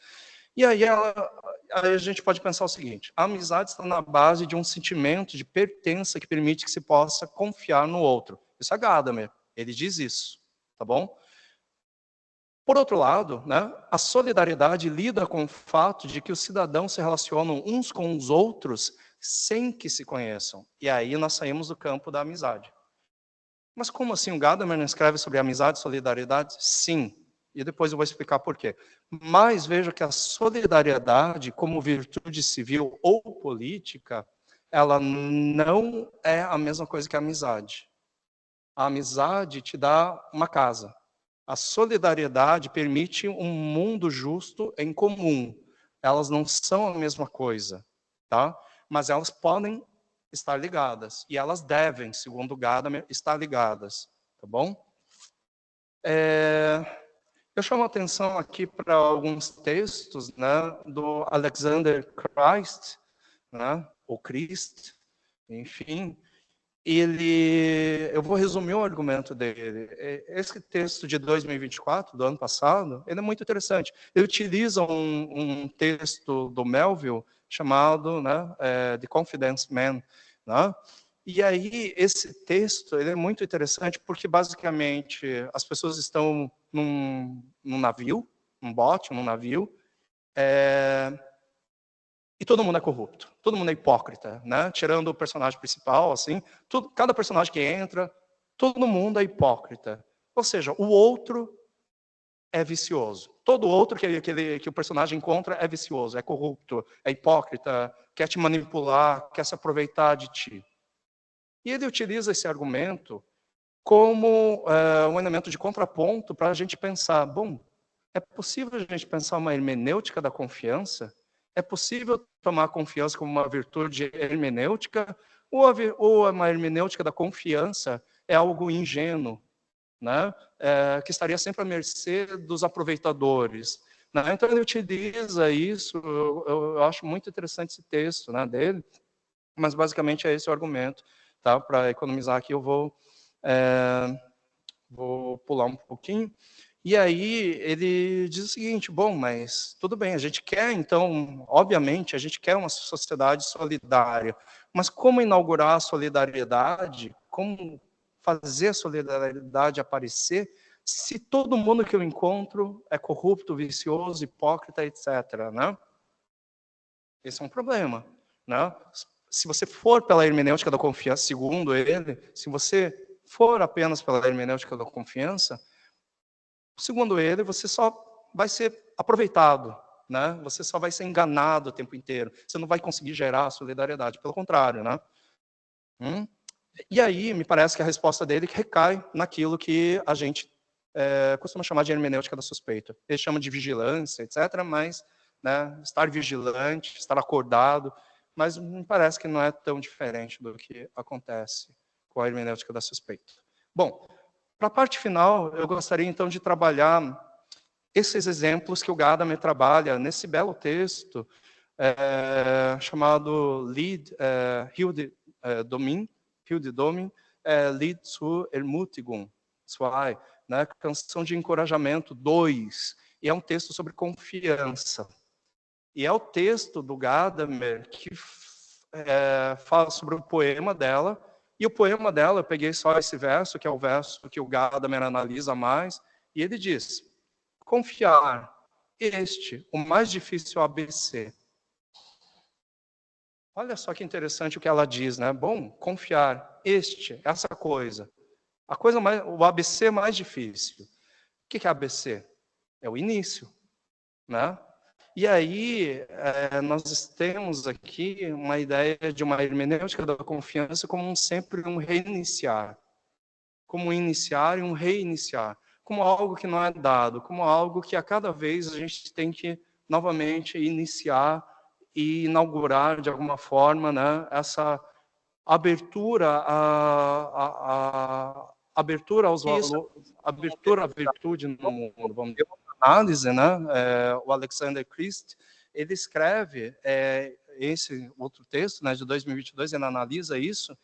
E aí, aí a gente pode pensar o seguinte: a amizade está na base de um sentimento de pertença que permite que se possa confiar no outro. Isso é Gadamer, ele diz isso, tá bom? Por outro lado, né, a solidariedade lida com o fato de que os cidadãos se relacionam uns com os outros sem que se conheçam. E aí nós saímos do campo da amizade. Mas como assim? O Gadamer não escreve sobre amizade e solidariedade? Sim. E depois eu vou explicar por quê. Mas veja que a solidariedade, como virtude civil ou política, ela não é a mesma coisa que a amizade. A amizade te dá uma casa. A solidariedade permite um mundo justo em comum. Elas não são a mesma coisa, tá? Mas elas podem estar ligadas. E elas devem, segundo Gadamer, estar ligadas, tá bom? Eu chamo a atenção aqui para alguns textos, né, do Alexander Christ, né, ou Christ, enfim. Eu vou resumir o argumento dele. Esse texto de 2024, do ano passado, ele é muito interessante. Ele utiliza um texto do Melville chamado, né, The Confidence Man, né? E aí esse texto ele é muito interessante porque basicamente as pessoas estão num navio, num bote, num navio, e todo mundo é corrupto, todo mundo é hipócrita, né? Tirando o personagem principal, assim, cada personagem que entra, todo mundo é hipócrita. Ou seja, o outro é vicioso. Todo outro que o personagem encontra é vicioso, é corrupto, é hipócrita, quer te manipular, quer se aproveitar de ti. E ele utiliza esse argumento como um elemento de contraponto para a gente pensar, bom, é possível a gente pensar uma hermenêutica da confiança? É possível tomar a confiança como uma virtude hermenêutica? Ou uma hermenêutica da confiança é algo ingênuo, né? Que estaria sempre à mercê dos aproveitadores? Né? Então ele utiliza isso, eu acho muito interessante esse texto, né, dele, mas basicamente é esse o argumento. Tá? Para economizar aqui eu vou pular um pouquinho. E aí ele diz o seguinte: bom, mas tudo bem, a gente quer, então, obviamente, a gente quer uma sociedade solidária, mas como inaugurar a solidariedade, como fazer a solidariedade aparecer, se todo mundo que eu encontro é corrupto, vicioso, hipócrita, etc., né? Esse é um problema, né? Se você for pela hermenêutica da confiança, segundo ele, se você for apenas pela hermenêutica da confiança, segundo ele, você só vai ser aproveitado, né? Você só vai ser enganado o tempo inteiro. Você não vai conseguir gerar solidariedade, pelo contrário, né? E aí, me parece que a resposta dele recai naquilo que a gente costuma chamar de hermenêutica da suspeita. Ele chama de vigilância, etc., mas né, estar vigilante, estar acordado, mas me parece que não é tão diferente do que acontece com a hermenêutica da suspeita. Bom, para a parte final, eu gostaria então de trabalhar esses exemplos que o Gadamer trabalha nesse belo texto chamado Lied Hilde Domin, Lied zur Ermutigung 2, né, Canção de Encorajamento 2, e é um texto sobre confiança. E é o texto do Gadamer que fala sobre o poema dela, e o poema dela, eu peguei só esse verso, que é o verso que o Gadamer analisa mais, e ele diz: confiar, o mais difícil ABC. Olha só que interessante o que ela diz, né? Bom, confiar, essa coisa. O ABC mais difícil. O que é ABC? É o início, né? E aí, nós temos aqui uma ideia de uma hermenêutica da confiança como sempre um reiniciar. Como um iniciar e um reiniciar. Como algo que não é dado, como algo que a cada vez a gente tem que novamente iniciar e inaugurar de alguma forma, né, essa abertura abertura aos valores, abertura à virtude no mundo. Vamos dizer, análise, né? O Alexander Christ, ele escreve esse outro texto, né, de 2022, ele analisa isso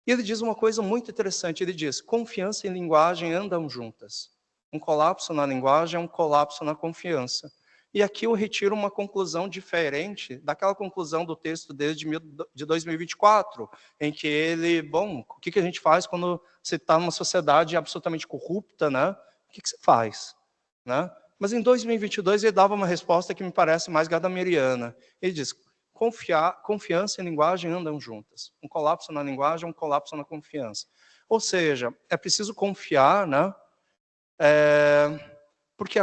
E ele diz uma coisa muito interessante, ele diz, confiança e linguagem andam juntas. Um colapso na linguagem é um colapso na confiança. E aqui eu retiro uma conclusão diferente daquela conclusão do texto de 2024, em que ele, bom, o que a gente faz quando você está numa sociedade absolutamente corrupta, né? O que você faz? Né? Mas em 2022 ele dava uma resposta que me parece mais gadameriana. Ele diz, confiança e linguagem andam juntas. Um colapso na linguagem é um colapso na confiança. Ou seja, é preciso confiar, né? Porque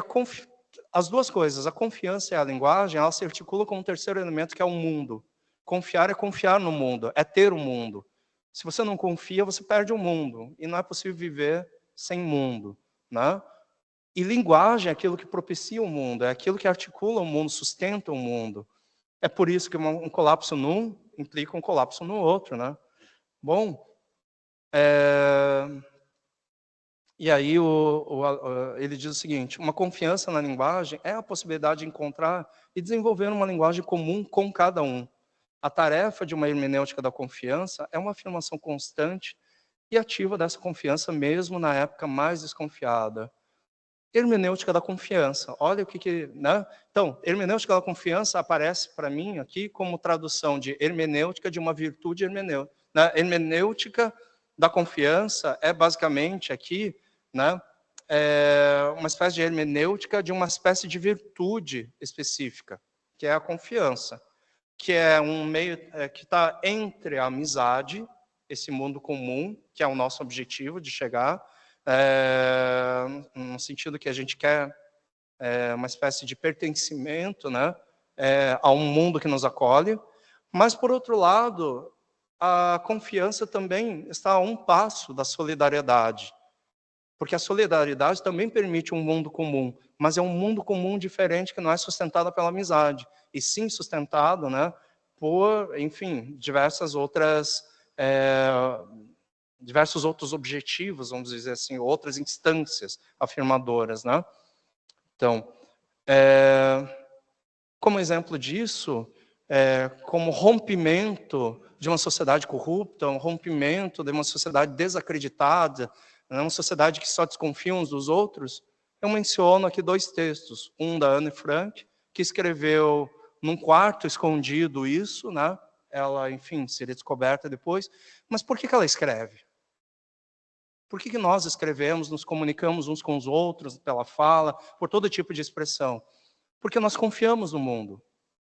as duas coisas, a confiança e a linguagem, elas se articulam com um terceiro elemento que é o mundo. Confiar é confiar no mundo, é ter o mundo. Se você não confia, você perde o mundo. E não é possível viver sem mundo. Né? E linguagem é aquilo que propicia o mundo, é aquilo que articula o mundo, sustenta o mundo. É por isso que um colapso num implica um colapso no outro, né? Bom, e aí ele diz o seguinte, uma confiança na linguagem é a possibilidade de encontrar e desenvolver uma linguagem comum com cada um. A tarefa de uma hermenêutica da confiança é uma afirmação constante e ativa dessa confiança, mesmo na época mais desconfiada. Hermenêutica da confiança. Olha o né? Então, hermenêutica da confiança aparece para mim aqui como tradução de hermenêutica de uma virtude hermenêutica. Né? Hermenêutica da confiança é basicamente aqui, né, uma espécie de hermenêutica de uma espécie de virtude específica, que é a confiança, que é um meio que está entre a amizade, esse mundo comum, que é o nosso objetivo de chegar, no sentido que a gente quer uma espécie de pertencimento, né, a um mundo que nos acolhe, mas, por outro lado, a confiança também está a um passo da solidariedade, porque a solidariedade também permite um mundo comum, mas é um mundo comum diferente que não é sustentado pela amizade, e sim sustentado, né, por, enfim, diversos outros objetivos, vamos dizer assim, outras instâncias afirmadoras, né? Então, como exemplo disso, como rompimento de uma sociedade corrupta, um rompimento de uma sociedade desacreditada, né, uma sociedade que só desconfia uns dos outros, eu menciono aqui dois textos, um da Anne Frank, que escreveu num quarto escondido isso, né? Ela, enfim, seria descoberta depois, mas por que ela escreve? Por que nós escrevemos, nos comunicamos uns com os outros pela fala, por todo tipo de expressão? Porque nós confiamos no mundo.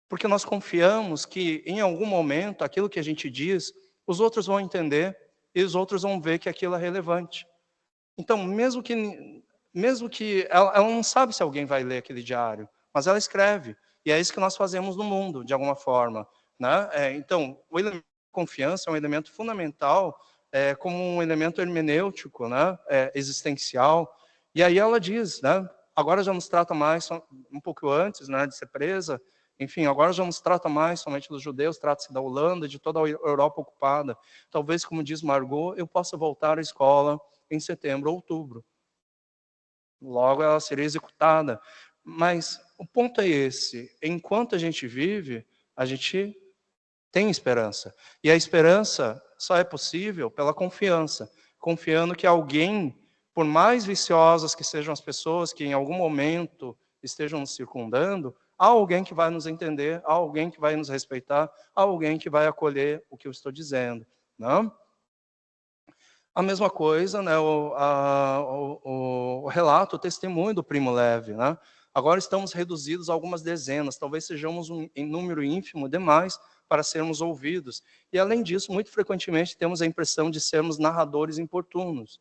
Porque nós confiamos que, em algum momento, aquilo que a gente diz, os outros vão entender e os outros vão ver que aquilo é relevante. Então, mesmo que ela não sabe se alguém vai ler aquele diário, mas ela escreve. E é isso que nós fazemos no mundo, de alguma forma. Né? Então, o elemento de confiança é um elemento fundamental, como um elemento hermenêutico, né? Existencial. E aí ela diz, né? Agora já nos trata mais, um pouco antes, né, de ser presa, enfim, agora já nos trata mais somente dos judeus, trata-se da Holanda, de toda a Europa ocupada. Talvez, como diz Margot, eu possa voltar à escola em setembro ou outubro. Logo ela seria executada. Mas o ponto é esse: enquanto a gente vive, a gente tem esperança. E a esperança só é possível pela confiança. Confiando que alguém, por mais viciosas que sejam as pessoas que em algum momento estejam nos circundando, há alguém que vai nos entender, há alguém que vai nos respeitar, há alguém que vai acolher o que eu estou dizendo. Não? A mesma coisa, né, o relato, o testemunho do Primo Levi, né? Agora estamos reduzidos a algumas dezenas, talvez sejamos em número ínfimo demais para sermos ouvidos. E além disso, muito frequentemente temos a impressão de sermos narradores importunos.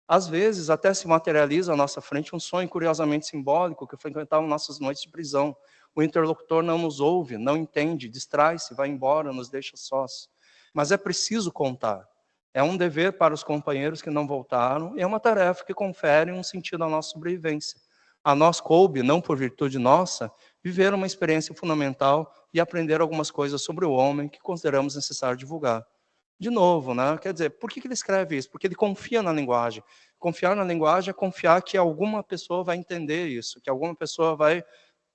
Às vezes, até se materializa à nossa frente um sonho curiosamente simbólico que frequentava nossas noites de prisão. O interlocutor não nos ouve, não entende, distrai-se, vai embora, nos deixa sós. Mas é preciso contar. É um dever para os companheiros que não voltaram e é uma tarefa que confere um sentido à nossa sobrevivência. A nós coube, não por virtude nossa, viver uma experiência fundamental e aprender algumas coisas sobre o homem que consideramos necessário divulgar. De novo, né? Quer dizer, por que ele escreve isso? Porque ele confia na linguagem. Confiar na linguagem é confiar que alguma pessoa vai entender isso, que alguma pessoa vai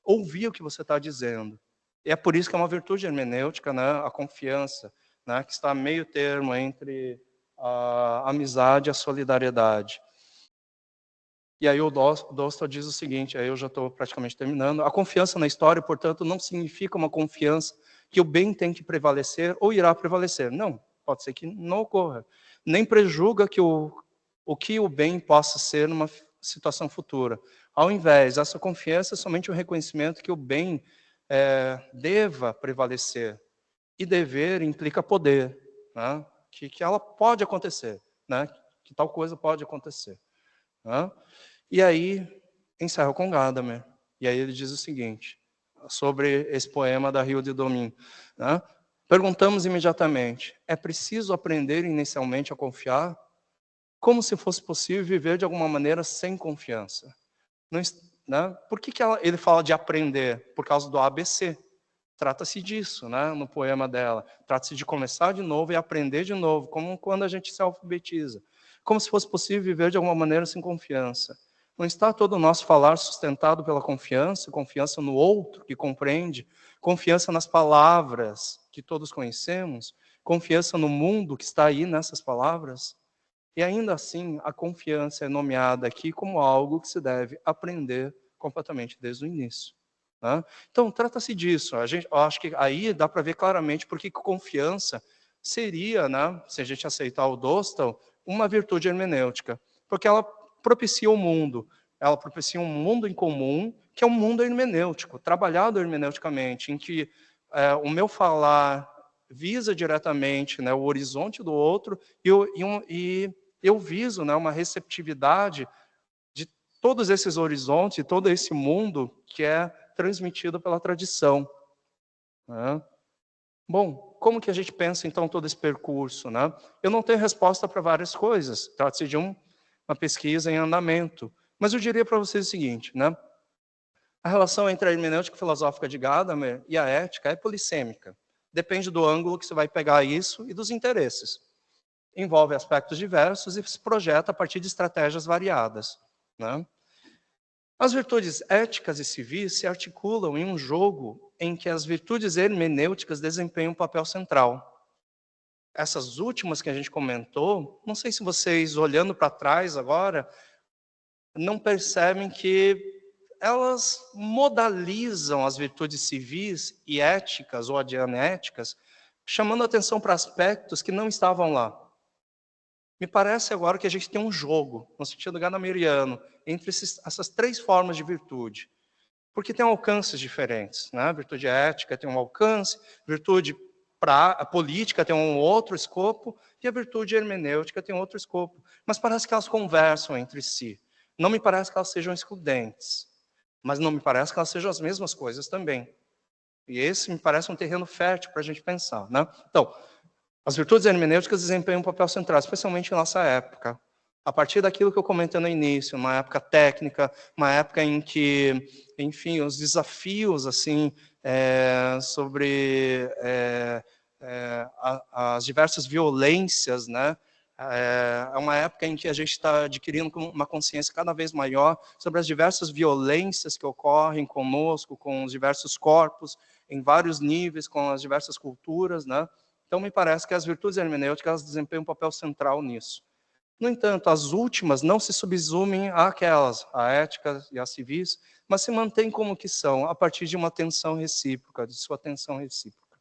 ouvir o que você está dizendo. E é por isso que é uma virtude hermenêutica, né? A confiança, né? Que está meio termo entre a amizade, a solidariedade. E aí o Dostal diz o seguinte, aí eu já estou praticamente terminando, a confiança na história, portanto, não significa uma confiança que o bem tem que prevalecer ou irá prevalecer. Não, pode ser que não ocorra. Nem prejuga que o que o bem possa ser numa situação futura. Ao invés, essa confiança é somente um reconhecimento que o bem deva prevalecer. E dever implica poder, né? que ela pode acontecer, né? Que tal coisa pode acontecer. Né? E aí, encerro com Gadamer. E aí ele diz o seguinte, sobre esse poema da Rio de Domin. Né? Perguntamos imediatamente, é preciso aprender inicialmente a confiar? Como se fosse possível viver de alguma maneira sem confiança? Não, né? Por que ele fala de aprender? Por causa do ABC. Trata-se disso, né? No poema dela. Trata-se de começar de novo e aprender de novo, como quando a gente se alfabetiza. Como se fosse possível viver de alguma maneira sem confiança. Não está todo o nosso falar sustentado pela confiança, confiança no outro que compreende, confiança nas palavras que todos conhecemos, confiança no mundo que está aí nessas palavras? E ainda assim, a confiança é nomeada aqui como algo que se deve aprender completamente desde o início. Né? Então, trata-se disso. Eu acho que aí dá para ver claramente por que confiança seria, né, se a gente aceitar o Dostal, uma virtude hermenêutica. Porque ela propicia o mundo. Ela propicia um mundo em comum, que é um mundo hermenêutico, trabalhado hermeneuticamente, em que o meu falar visa diretamente, né, o horizonte do outro e eu viso, né, uma receptividade de todos esses horizontes, todo esse mundo que é transmitido pela tradição. Né? Bom, como que a gente pensa, então, todo esse percurso? Né? Eu não tenho resposta para várias coisas. Trata-se de uma pesquisa em andamento. Mas eu diria para vocês o seguinte, né? A relação entre a hermenêutica filosófica de Gadamer e a ética é polissêmica. Depende do ângulo que você vai pegar isso e dos interesses. Envolve aspectos diversos e se projeta a partir de estratégias variadas. Né? As virtudes éticas e civis se articulam em um jogo em que as virtudes hermenêuticas desempenham um papel central. Essas últimas que a gente comentou, não sei se vocês, olhando para trás agora, não percebem que elas modalizam as virtudes civis e éticas ou adianéticas, chamando atenção para aspectos que não estavam lá. Me parece agora que a gente tem um jogo, no sentido gadameriano, entre essas três formas de virtude. Porque tem alcances diferentes. Né? A virtude ética tem um alcance, a política tem um outro escopo, e a virtude hermenêutica tem outro escopo. Mas parece que elas conversam entre si. Não me parece que elas sejam excludentes, mas não me parece que elas sejam as mesmas coisas também. E esse me parece um terreno fértil para a gente pensar. Né? Então, as virtudes hermenêuticas desempenham um papel central, especialmente em nossa época. A partir daquilo que eu comentei no início, uma época técnica, uma época em que, enfim, os desafios assim sobre as diversas violências, né? É uma época em que a gente está adquirindo uma consciência cada vez maior sobre as diversas violências que ocorrem conosco, com os diversos corpos, em vários níveis, com as diversas culturas, né? Então, me parece que as virtudes hermenêuticas desempenham um papel central nisso. No entanto, as últimas não se subsumem àquelas, a ética e a civis, mas se mantêm como que são, a partir de uma tensão recíproca, de sua tensão recíproca.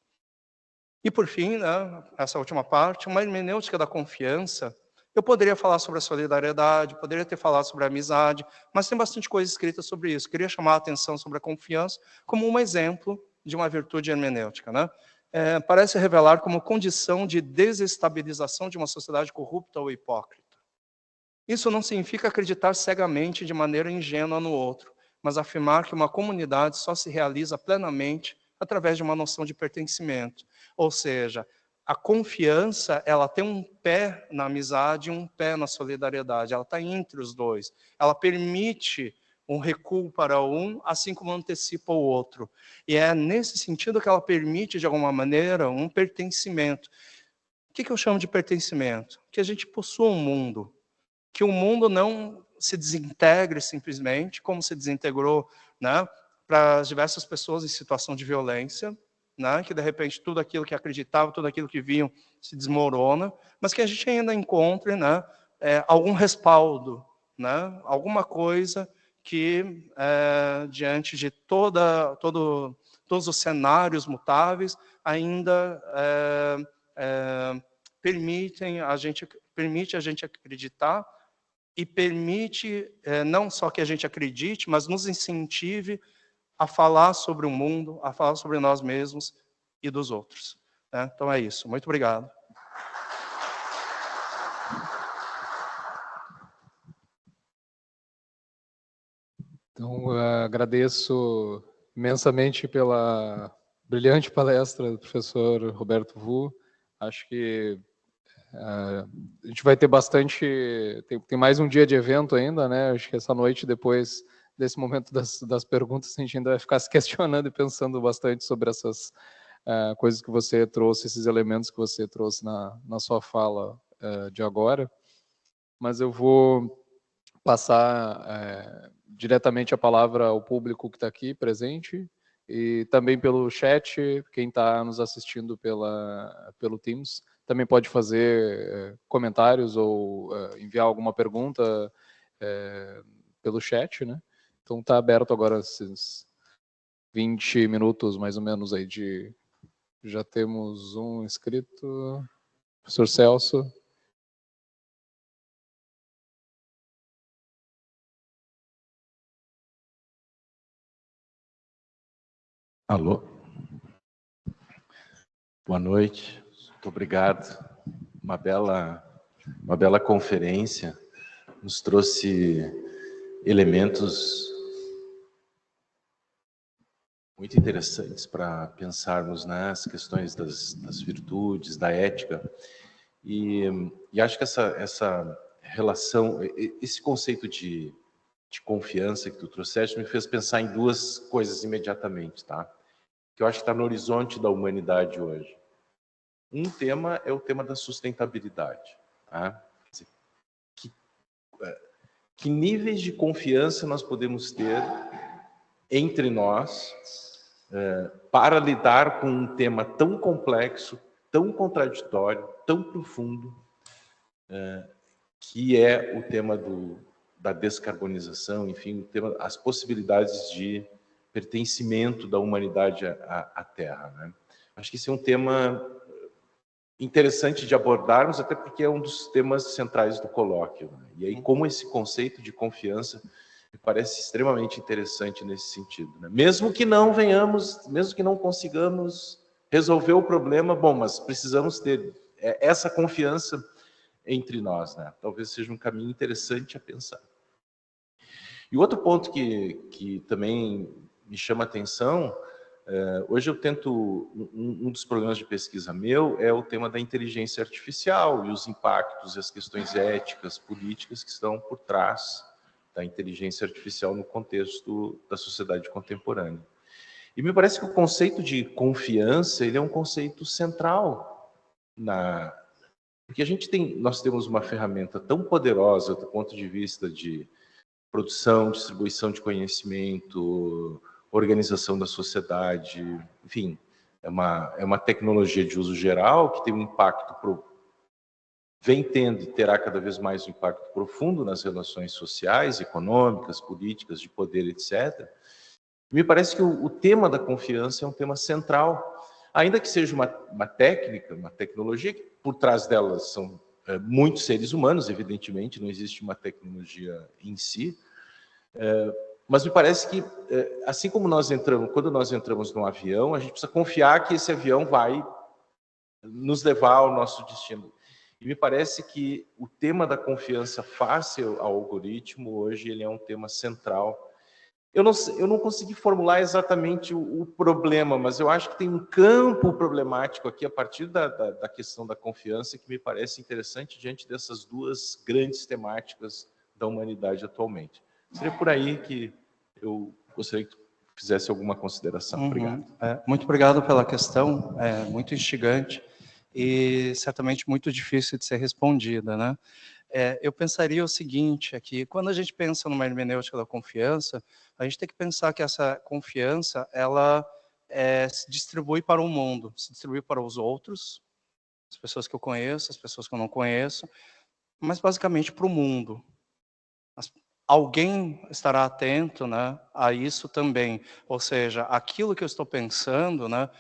E, por fim, né, essa última parte, uma hermenêutica da confiança. Eu poderia falar sobre a solidariedade, poderia ter falado sobre a amizade, mas tem bastante coisa escrita sobre isso. Queria chamar a atenção sobre a confiança como um exemplo de uma virtude hermenêutica, né? Parece revelar como condição de desestabilização de uma sociedade corrupta ou hipócrita. Isso não significa acreditar cegamente de maneira ingênua no outro, mas afirmar que uma comunidade só se realiza plenamente através de uma noção de pertencimento. Ou seja, a confiança, ela tem um pé na amizade e um pé na solidariedade. Ela está entre os dois. Ela permite um recuo para um, assim como antecipa o outro. E é nesse sentido que ela permite, de alguma maneira, um pertencimento. O que eu chamo de pertencimento? Que a gente possua um mundo. Que o mundo não se desintegre simplesmente, como se desintegrou, né, para as diversas pessoas em situação de violência, né, que de repente tudo aquilo que acreditavam, tudo aquilo que viam se desmorona, mas que a gente ainda encontre, né, algum respaldo, né, alguma coisa que, diante de todos os cenários mutáveis, ainda permite a gente acreditar e permite não só que a gente acredite, mas nos incentive a falar sobre o mundo, a falar sobre nós mesmos e dos outros. Né? Então é isso. Muito obrigado. Então, agradeço imensamente pela brilhante palestra do professor Roberto Vu. Acho que a gente vai ter bastante... Tem mais um dia de evento ainda, né? Acho que essa noite, depois desse momento das perguntas, a gente ainda vai ficar se questionando e pensando bastante sobre essas coisas que você trouxe, esses elementos que você trouxe na sua fala de agora. Mas eu vou passar diretamente a palavra ao público que está aqui presente e também pelo chat, quem está nos assistindo pelo Teams, também pode fazer comentários ou enviar alguma pergunta pelo chat, né? Então está aberto agora esses 20 minutos, mais ou menos, aí de... Já temos um inscrito, professor Celso. Alô? Boa noite, muito obrigado. Uma bela conferência, nos trouxe elementos muito interessantes para pensarmos nas questões das virtudes, da ética. E acho que essa relação, esse conceito de confiança que tu trouxeste me fez pensar em duas coisas imediatamente, tá? Que eu acho que está no horizonte da humanidade hoje. Um tema é o tema da sustentabilidade. Tá? Que níveis de confiança nós podemos ter entre nós para lidar com um tema tão complexo, tão contraditório, tão profundo, que é o tema da descarbonização, enfim, o tema, as possibilidades de pertencimento da humanidade à Terra. Né? Acho que esse é um tema interessante de abordarmos, até porque é um dos temas centrais do colóquio. Né? E aí, como esse conceito de confiança me parece extremamente interessante nesse sentido. Né? Mesmo que não venhamos, mesmo que não consigamos resolver o problema, bom, mas precisamos ter essa confiança entre nós. Né? Talvez seja um caminho interessante a pensar. E outro ponto que também me chama a atenção, hoje eu tento, um dos problemas de pesquisa meu é o tema da inteligência artificial e os impactos e as questões éticas, políticas que estão por trás da inteligência artificial no contexto da sociedade contemporânea. E me parece que o conceito de confiança, ele é um conceito central porque nós temos uma ferramenta tão poderosa do ponto de vista de produção, distribuição de conhecimento, organização da sociedade, enfim, é uma tecnologia de uso geral que tem um impacto, vem tendo e terá cada vez mais um impacto profundo nas relações sociais, econômicas, políticas, de poder, etc. Me parece que o tema da confiança é um tema central, ainda que seja uma técnica, uma tecnologia, que por trás delas são muitos seres humanos, evidentemente, não existe uma tecnologia em si, mas me parece que, assim como quando nós entramos num avião, a gente precisa confiar que esse avião vai nos levar ao nosso destino. E me parece que o tema da confiança face ao algoritmo, hoje, ele é um tema central. Eu não consegui formular exatamente o problema, mas eu acho que tem um campo problemático aqui a partir da questão da confiança que me parece interessante diante dessas duas grandes temáticas da humanidade atualmente. Seria por aí que eu gostaria que tu fizesse alguma consideração. Obrigado. Muito obrigado pela questão, é muito instigante e certamente muito difícil de ser respondida, né? Eu pensaria o seguinte aqui, quando a gente pensa numa hermenêutica da confiança, a gente tem que pensar que essa confiança, ela se distribui para o mundo, se distribui para os outros, as pessoas que eu conheço, as pessoas que eu não conheço, mas basicamente para o mundo. Alguém estará atento, né, a isso também, ou seja, aquilo que eu estou pensando, né,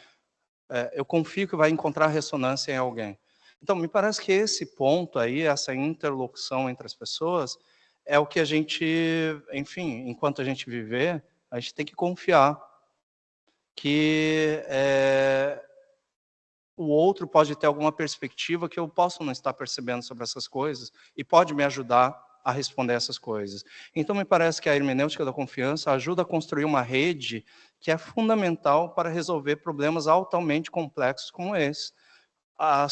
eu confio que vai encontrar ressonância em alguém. Então, me parece que esse ponto aí, essa interlocução entre as pessoas, é o que a gente, enfim, enquanto a gente viver, a gente tem que confiar que o outro pode ter alguma perspectiva que eu posso não estar percebendo sobre essas coisas e pode me ajudar a responder essas coisas. Então, me parece que a hermenêutica da confiança ajuda a construir uma rede que é fundamental para resolver problemas altamente complexos como esse. A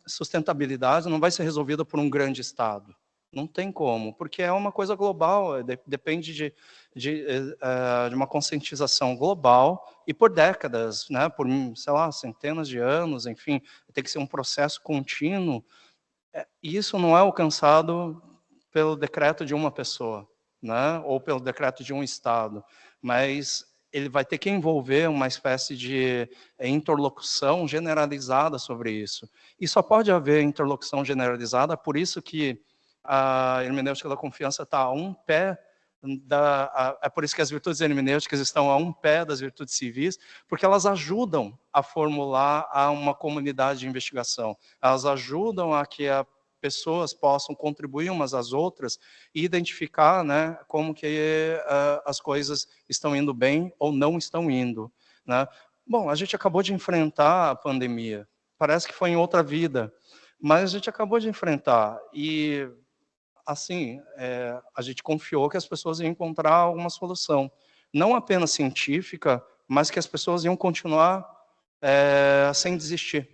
sustentabilidade não vai ser resolvida por um grande Estado. Não tem como, porque é uma coisa global, depende de uma conscientização global e por décadas, né, por, sei lá, centenas de anos, enfim, tem que ser um processo contínuo. E isso não é alcançado pelo decreto de uma pessoa, né, ou pelo decreto de um Estado, mas ele vai ter que envolver uma espécie de interlocução generalizada sobre isso. E só pode haver interlocução generalizada, por isso que a hermenêutica da confiança está a um pé é por isso que as virtudes hermenêuticas estão a um pé das virtudes civis, porque elas ajudam a formular uma comunidade de investigação, elas ajudam a que pessoas possam contribuir umas às outras e identificar, né, como que as coisas estão indo bem ou não estão indo, né? Bom, a gente acabou de enfrentar a pandemia, parece que foi em outra vida, mas a gente acabou de enfrentar e, assim, a gente confiou que as pessoas iam encontrar alguma solução, não apenas científica, mas que as pessoas iam continuar sem desistir.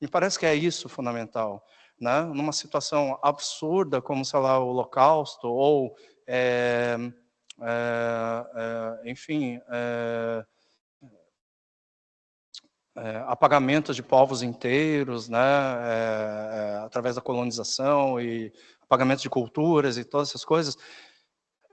Me parece que é isso fundamental, né? Numa situação absurda como, sei lá, o Holocausto ou, enfim, apagamento de povos inteiros, né? Através da colonização e apagamento de culturas e todas essas coisas.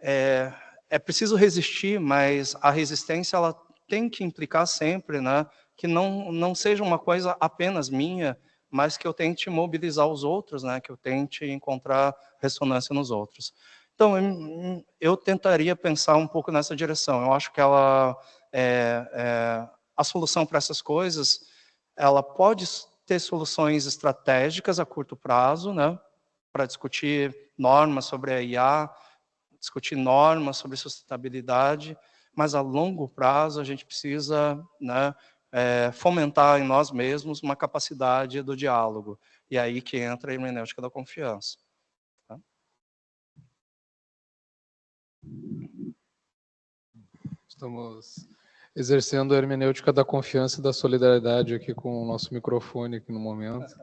É preciso resistir, mas a resistência ela tem que implicar sempre, né, que não seja uma coisa apenas minha, mas que eu tente mobilizar os outros, né, que eu tente encontrar ressonância nos outros. Então, eu tentaria pensar um pouco nessa direção. Eu acho que a solução para essas coisas, ela pode ter soluções estratégicas a curto prazo, né, para discutir normas sobre a IA, discutir normas sobre sustentabilidade, mas a longo prazo a gente precisa, né, fomentar em nós mesmos uma capacidade do diálogo. E é aí que entra a hermenêutica da confiança. Tá? Estamos exercendo a hermenêutica da confiança e da solidariedade aqui com o nosso microfone aqui no momento.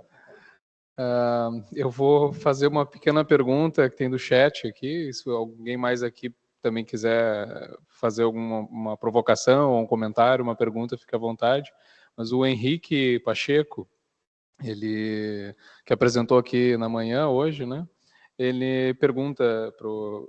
Eu vou fazer uma pequena pergunta que tem do chat aqui, se alguém mais aqui também quiser fazer uma provocação, ou um comentário, uma pergunta, fique à vontade. Mas o Henrique Pacheco, ele que apresentou aqui na manhã hoje, né? Ele pergunta para o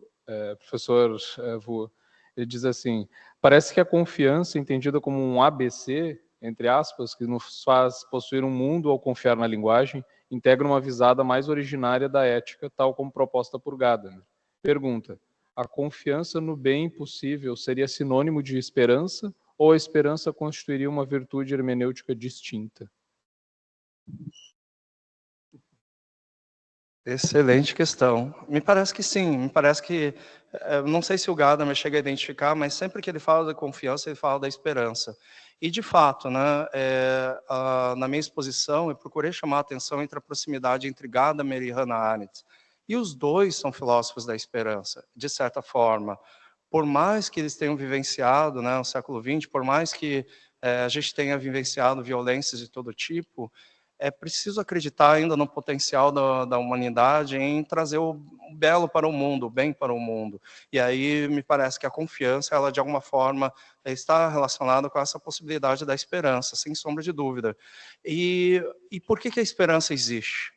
professor Vu, ele diz assim: parece que a confiança, entendida como um ABC, entre aspas, que nos faz possuir um mundo ao confiar na linguagem, integra uma visada mais originária da ética, tal como proposta por Gadamer. Pergunta: a confiança no bem possível seria sinônimo de esperança ou a esperança constituiria uma virtude hermenêutica distinta? Excelente questão. Me parece que sim, me parece que, não sei se o Gadamer chega a identificar, mas sempre que ele fala da confiança, ele fala da esperança. E, de fato, né, na minha exposição, eu procurei chamar a atenção entre a proximidade entre Gadamer e Hannah Arendt. E os dois são filósofos da esperança, de certa forma. Por mais que eles tenham vivenciado, né, no século XX, por mais que a gente tenha vivenciado violências de todo tipo, é preciso acreditar ainda no potencial da humanidade em trazer o belo para o mundo, o bem para o mundo. E aí me parece que a confiança, ela de alguma forma está relacionada com essa possibilidade da esperança, sem sombra de dúvida. E por que a esperança existe?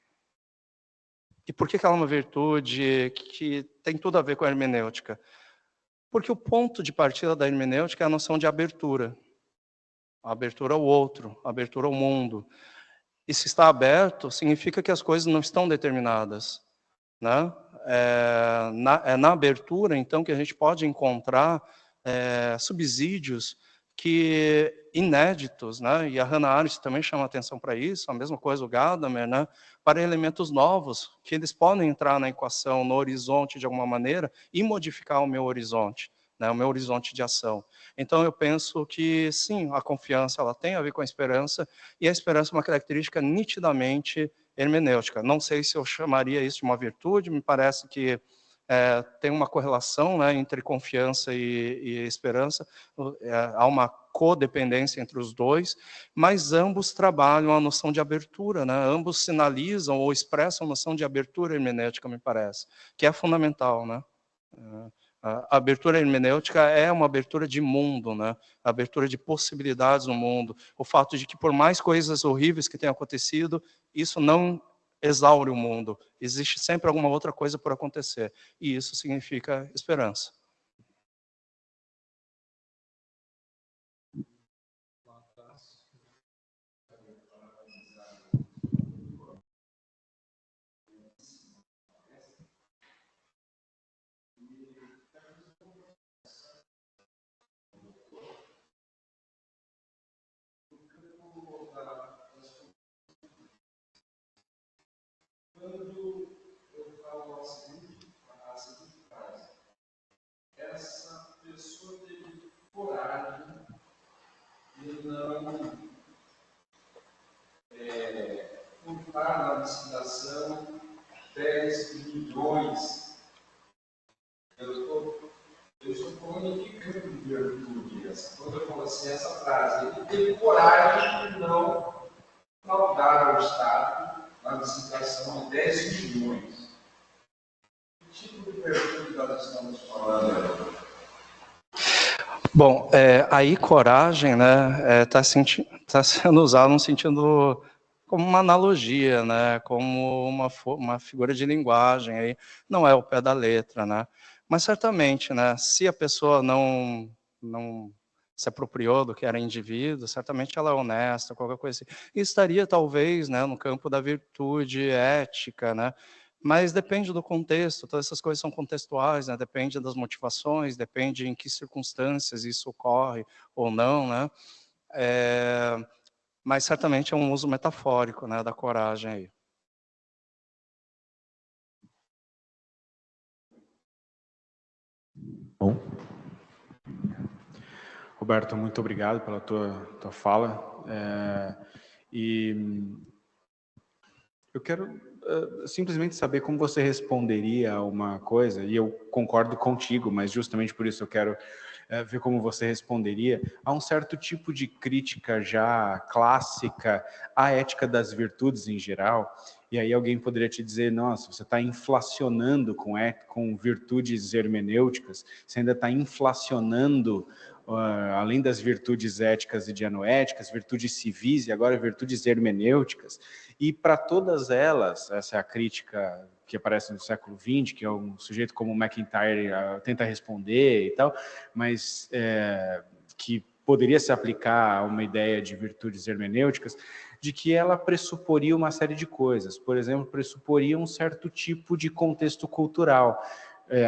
E por que ela é uma virtude que tem tudo a ver com a hermenêutica? Porque o ponto de partida da hermenêutica é a noção de abertura. a abertura ao outro, a abertura ao mundo. E se está aberto, significa que as coisas não estão determinadas, né? É na abertura, então, que a gente pode encontrar subsídios inéditos, né? E a Hannah Arendt também chama atenção para isso, a mesma coisa o Gadamer, né? Para elementos novos, que eles podem entrar na equação, no horizonte de alguma maneira, e modificar o meu horizonte, né? O meu horizonte de ação. Então, eu penso que, sim, a confiança ela tem a ver com a esperança, e a esperança é uma característica nitidamente hermenêutica. Não sei se eu chamaria isso de uma virtude, me parece que tem uma correlação, né, entre confiança e esperança, há uma codependência entre os dois, mas ambos trabalham a noção de abertura, né, ambos sinalizam ou expressam a noção de abertura hermenêutica, me parece, que é fundamental, né. A abertura hermenêutica é uma abertura de mundo, né? A abertura de possibilidades no mundo. O fato de que, por mais coisas horríveis que tenham acontecido, isso não exaure o mundo. Existe sempre alguma outra coisa por acontecer. E isso significa esperança. Quando eu falo a seguinte frase, essa pessoa teve coragem de não contar na licitação 10 milhões. Eu estou falando de virtude. Quando eu falo assim, essa frase, ele teve coragem de não fraudar ao Estado na licitação de 10 milhões. Que tipo de virtude nós estamos falando? Bom, aí coragem, né, tá sendo usado num sentido como uma analogia, né, como uma figura de linguagem, aí não é o pé da letra, né, mas certamente, né, se a pessoa não se apropriou do que era indivíduo, certamente ela é honesta, qualquer coisa assim, e estaria talvez, né, no campo da virtude ética, né, mas depende do contexto, todas essas coisas são contextuais, né? Depende das motivações, depende em que circunstâncias isso ocorre ou não, né? Mas certamente é um uso metafórico, né, da coragem aí. Bom. Roberto, muito obrigado pela tua fala. E eu quero simplesmente saber como você responderia a uma coisa, e eu concordo contigo, mas justamente por isso eu quero ver como você responderia a um certo tipo de crítica já clássica à ética das virtudes em geral. E aí alguém poderia te dizer, nossa, você está inflacionando com virtudes hermenêuticas, você ainda está inflacionando, além das virtudes éticas e dianoéticas, virtudes civis e agora virtudes hermenêuticas. E para todas elas, essa é a crítica que aparece no século XX, que é um sujeito como MacIntyre tenta responder e tal, mas que poderia se aplicar a uma ideia de virtudes hermenêuticas, de que ela pressuporia uma série de coisas. Por exemplo, pressuporia um certo tipo de contexto cultural.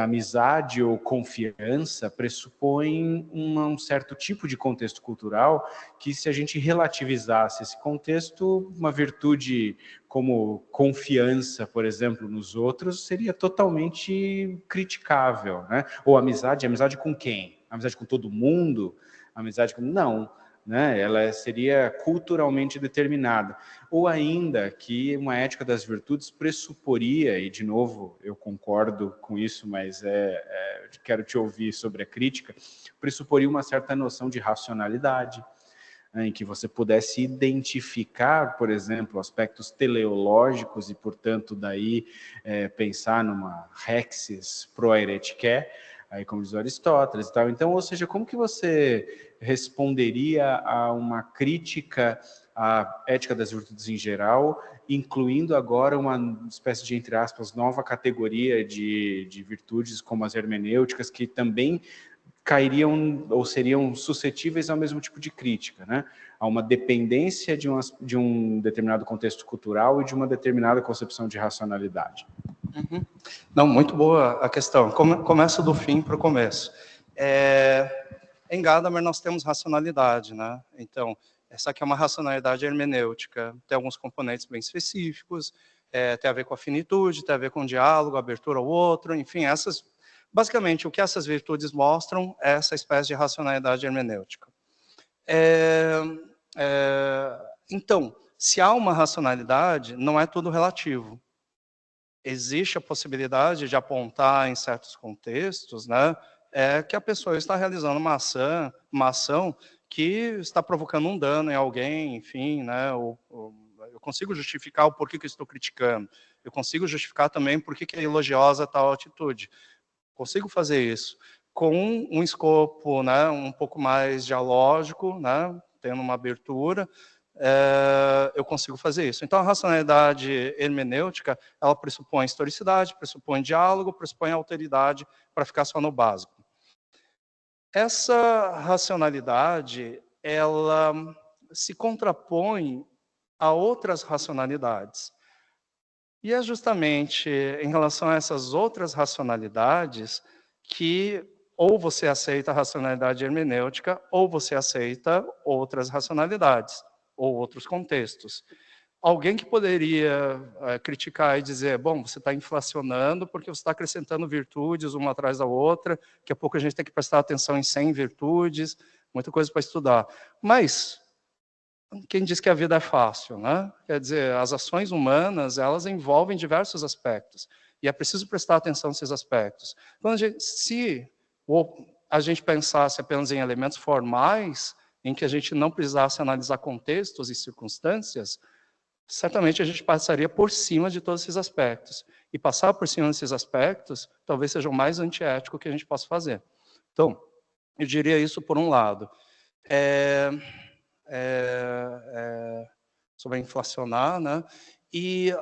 Amizade ou confiança pressupõem um certo tipo de contexto cultural que, se a gente relativizasse esse contexto, uma virtude como confiança, por exemplo, nos outros, seria totalmente criticável, né? Ou amizade com quem? Amizade com todo mundo? Amizade com... Não, né? Ela seria culturalmente determinada. Ou ainda que uma ética das virtudes pressuporia, e de novo eu concordo com isso, mas quero te ouvir sobre a crítica, pressuporia uma certa noção de racionalidade, em que você pudesse identificar, por exemplo, aspectos teleológicos e, portanto, daí pensar numa rexis proaeretiké, aí como diz Aristóteles e tal. Então, ou seja, como que você responderia a uma crítica à ética das virtudes em geral, incluindo agora uma espécie de, entre aspas, nova categoria de virtudes como as hermenêuticas, que também cairiam ou seriam suscetíveis ao mesmo tipo de crítica, né? A uma dependência de um determinado contexto cultural e de uma determinada concepção de racionalidade. Uhum. Não, muito boa a questão. Começo do fim para o começo. Em Gadamer nós temos racionalidade, né? Então, essa aqui é uma racionalidade hermenêutica, tem alguns componentes bem específicos, tem a ver com a finitude, tem a ver com o diálogo, abertura ao outro, enfim, basicamente o que essas virtudes mostram é essa espécie de racionalidade hermenêutica. Então, se há uma racionalidade, não é tudo relativo. Existe a possibilidade de apontar em certos contextos, né, que a pessoa está realizando uma ação que está provocando um dano em alguém, enfim, né, eu consigo justificar o porquê que eu estou criticando, eu consigo justificar também por que é elogiosa tal atitude, consigo fazer isso com um escopo, né, um pouco mais dialógico, né, tendo uma abertura, eu consigo fazer isso. Então, a racionalidade hermenêutica, ela pressupõe historicidade, pressupõe diálogo, pressupõe alteridade, para ficar só no básico. Essa racionalidade, ela se contrapõe a outras racionalidades. E é justamente em relação a essas outras racionalidades que ou você aceita a racionalidade hermenêutica ou você aceita outras racionalidades ou outros contextos. Alguém que poderia criticar e dizer, bom, você está inflacionando porque você está acrescentando virtudes uma atrás da outra, daqui a pouco a gente tem que prestar atenção em 100 virtudes, muita coisa para estudar. Mas quem diz que a vida é fácil, né? Quer dizer, as ações humanas, elas envolvem diversos aspectos, e é preciso prestar atenção nesses aspectos. Então, se a gente pensasse apenas em elementos formais, em que a gente não precisasse analisar contextos e circunstâncias, certamente a gente passaria por cima de todos esses aspectos. E passar por cima desses aspectos, talvez seja o mais antiético que a gente possa fazer. Então, eu diria isso por um lado. Sobre inflacionar, né? E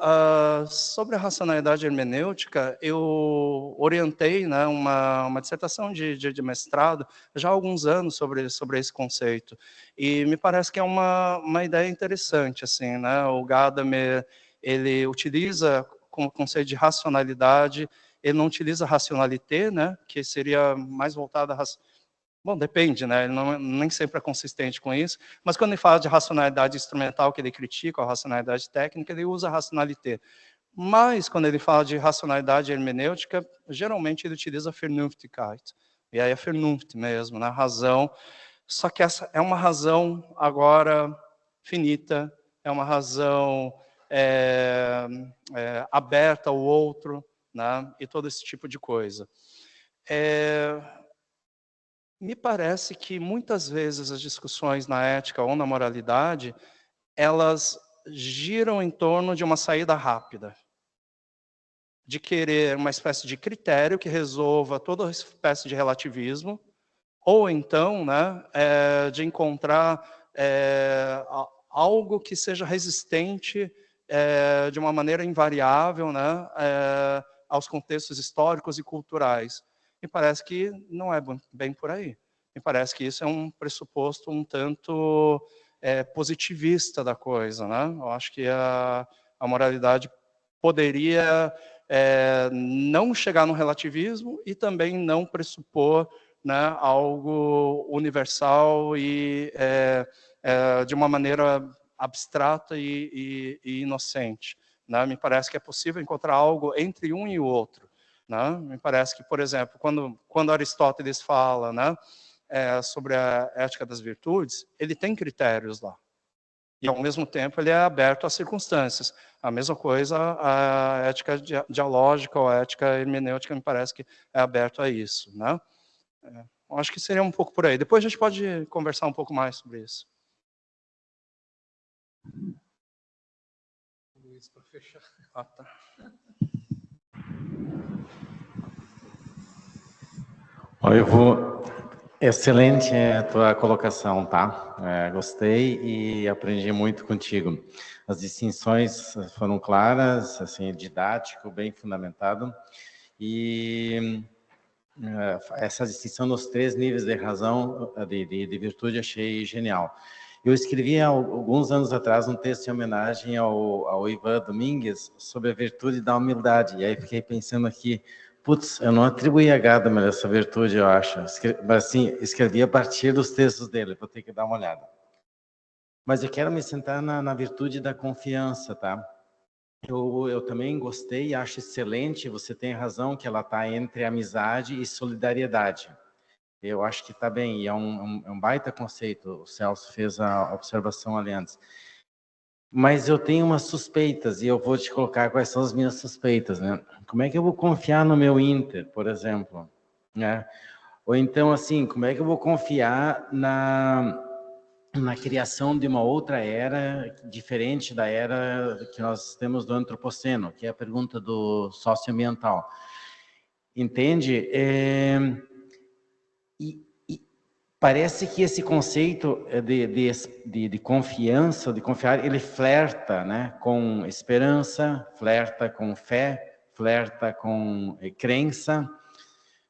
sobre a racionalidade hermenêutica, eu orientei, né, uma dissertação de mestrado já há alguns anos sobre esse conceito. E me parece que é uma ideia interessante, assim, né? O Gadamer, ele utiliza como conceito de racionalidade, ele não utiliza racionalité, né, que seria mais voltada a bom, depende, né? Ele nem sempre é consistente com isso, mas quando ele fala de racionalidade instrumental, que ele critica, a racionalidade técnica, ele usa a racionalité. Mas, quando ele fala de racionalidade hermenêutica, geralmente ele utiliza a Vernunftigkeit. E aí é Vernunft mesmo, né? A razão. Só que essa é uma razão, agora, finita, é uma razão aberta ao outro, né? E todo esse tipo de coisa. Me parece que muitas vezes as discussões na ética ou na moralidade, elas giram em torno de uma saída rápida, de querer uma espécie de critério que resolva toda espécie de relativismo, ou então, né, de encontrar algo que seja resistente de uma maneira invariável, né, aos contextos históricos e culturais. Me parece que não é bem por aí. Me parece que isso é um pressuposto um tanto positivista da coisa, né? Eu acho que a moralidade poderia não chegar no relativismo e também não pressupor, né, algo universal e de uma maneira abstrata e inocente, né? Me parece que é possível encontrar algo entre um e o outro, né? Me parece que, por exemplo, quando Aristóteles fala, né, sobre a ética das virtudes, ele tem critérios lá. E, ao mesmo tempo, ele é aberto às circunstâncias. A mesma coisa a ética dialógica ou a ética hermenêutica, me parece que é aberto a isso, né? Acho que seria um pouco por aí. Depois a gente pode conversar um pouco mais sobre isso. Luiz, para fechar. Ah, tá. Eu vou... Excelente a tua colocação, tá? Gostei e aprendi muito contigo. As distinções foram claras, assim, didático, bem fundamentado. E essa distinção nos 3 níveis de razão, de virtude, achei genial. Eu escrevi há alguns anos atrás um texto em homenagem ao Ivan Domingues sobre a virtude da humildade, e aí fiquei pensando aqui, putz, eu não atribuí a Gadamer essa virtude, eu acho, mas assim, escrevi a partir dos textos dele, vou ter que dar uma olhada. Mas eu quero me centrar na virtude da confiança, tá? Eu também gostei e acho excelente, você tem razão que ela está entre amizade e solidariedade. Eu acho que está bem, e é um baita conceito, o Celso fez a observação ali antes. Mas eu tenho umas suspeitas, e eu vou te colocar quais são as minhas suspeitas, né? Como é que eu vou confiar no meu Inter, por exemplo? Né? Ou então, assim, como é que eu vou confiar na criação de uma outra era, diferente da era que nós temos do antropoceno, que é a pergunta do socioambiental. Entende? Parece que esse conceito de confiança, de confiar, ele flerta, né, com esperança, flerta com fé, flerta com crença.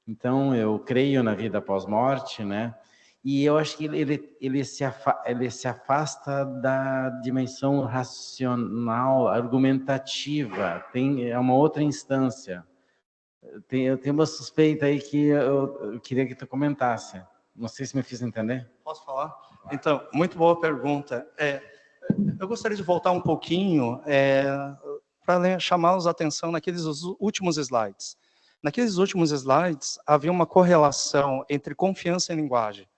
Então, eu creio na vida pós-morte, né? E eu acho que ele se afasta da dimensão racional, argumentativa, é uma outra instância. Eu tenho uma suspeita aí que eu queria que tu comentasse. Não sei se me fiz entender. Posso falar? Então, muito boa pergunta. Eu gostaria de voltar um pouquinho para chamá-los a atenção naqueles últimos slides. Naqueles últimos slides, havia uma correlação entre confiança e linguagem.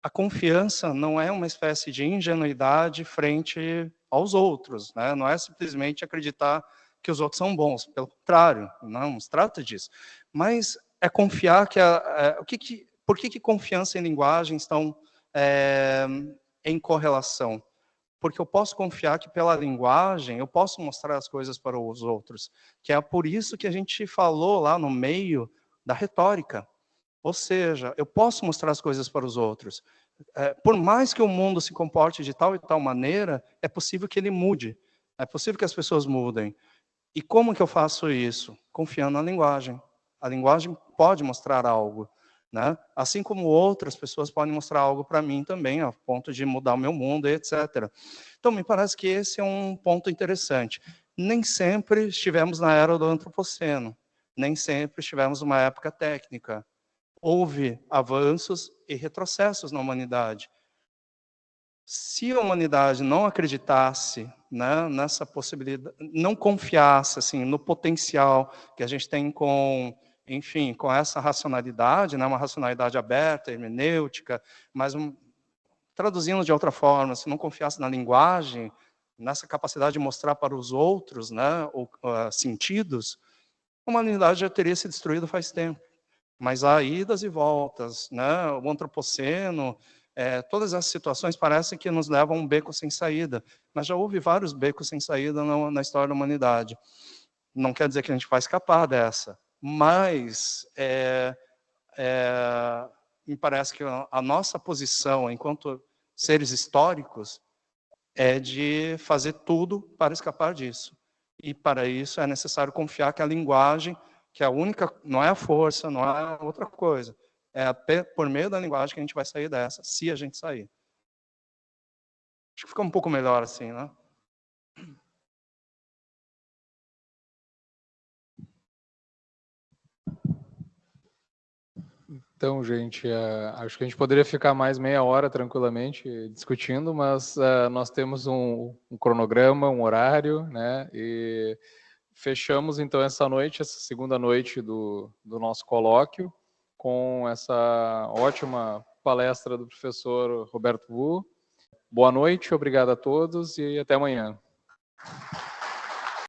A confiança não é uma espécie de ingenuidade frente aos outros, né? Não é simplesmente acreditar que os outros são bons, pelo contrário, não se trata disso. Mas é confiar que por que confiança e linguagem estão em correlação? Porque eu posso confiar que pela linguagem eu posso mostrar as coisas para os outros, que é por isso que a gente falou lá no meio da retórica. Ou seja, eu posso mostrar as coisas para os outros. Por mais que o mundo se comporte de tal e tal maneira, é possível que ele mude. É possível que as pessoas mudem. E como que eu faço isso? Confiando na linguagem. A linguagem pode mostrar algo, né? Assim como outras pessoas podem mostrar algo para mim também, a ponto de mudar o meu mundo, etc. Então, me parece que esse é um ponto interessante. Nem sempre estivemos na era do antropoceno. Nem sempre estivemos numa época técnica. Houve avanços e retrocessos na humanidade. Se a humanidade não acreditasse, né, nessa possibilidade, não confiasse assim, no potencial que a gente tem enfim, com essa racionalidade, né, uma racionalidade aberta, hermenêutica, mas traduzindo de outra forma, se não confiasse na linguagem, nessa capacidade de mostrar para os outros, né, sentidos, a humanidade já teria se destruído faz tempo. Mas há idas e voltas, né? O antropoceno, todas essas situações parecem que nos levam a um beco sem saída, mas já houve vários becos sem saída na história da humanidade. Não quer dizer que a gente vai escapar dessa, mas me parece que a nossa posição enquanto seres históricos é de fazer tudo para escapar disso. E para isso é necessário confiar que a linguagem, que a única, não é a força, não é outra coisa, por meio da linguagem que a gente vai sair dessa, se a gente sair. Acho que fica um pouco melhor assim, né? Então, gente, acho que a gente poderia ficar mais meia hora tranquilamente discutindo, mas nós temos um cronograma, um horário, né? E fechamos então essa noite, essa segunda noite do nosso colóquio, com essa ótima palestra do professor Roberto Wu. Boa noite, obrigado a todos e até amanhã.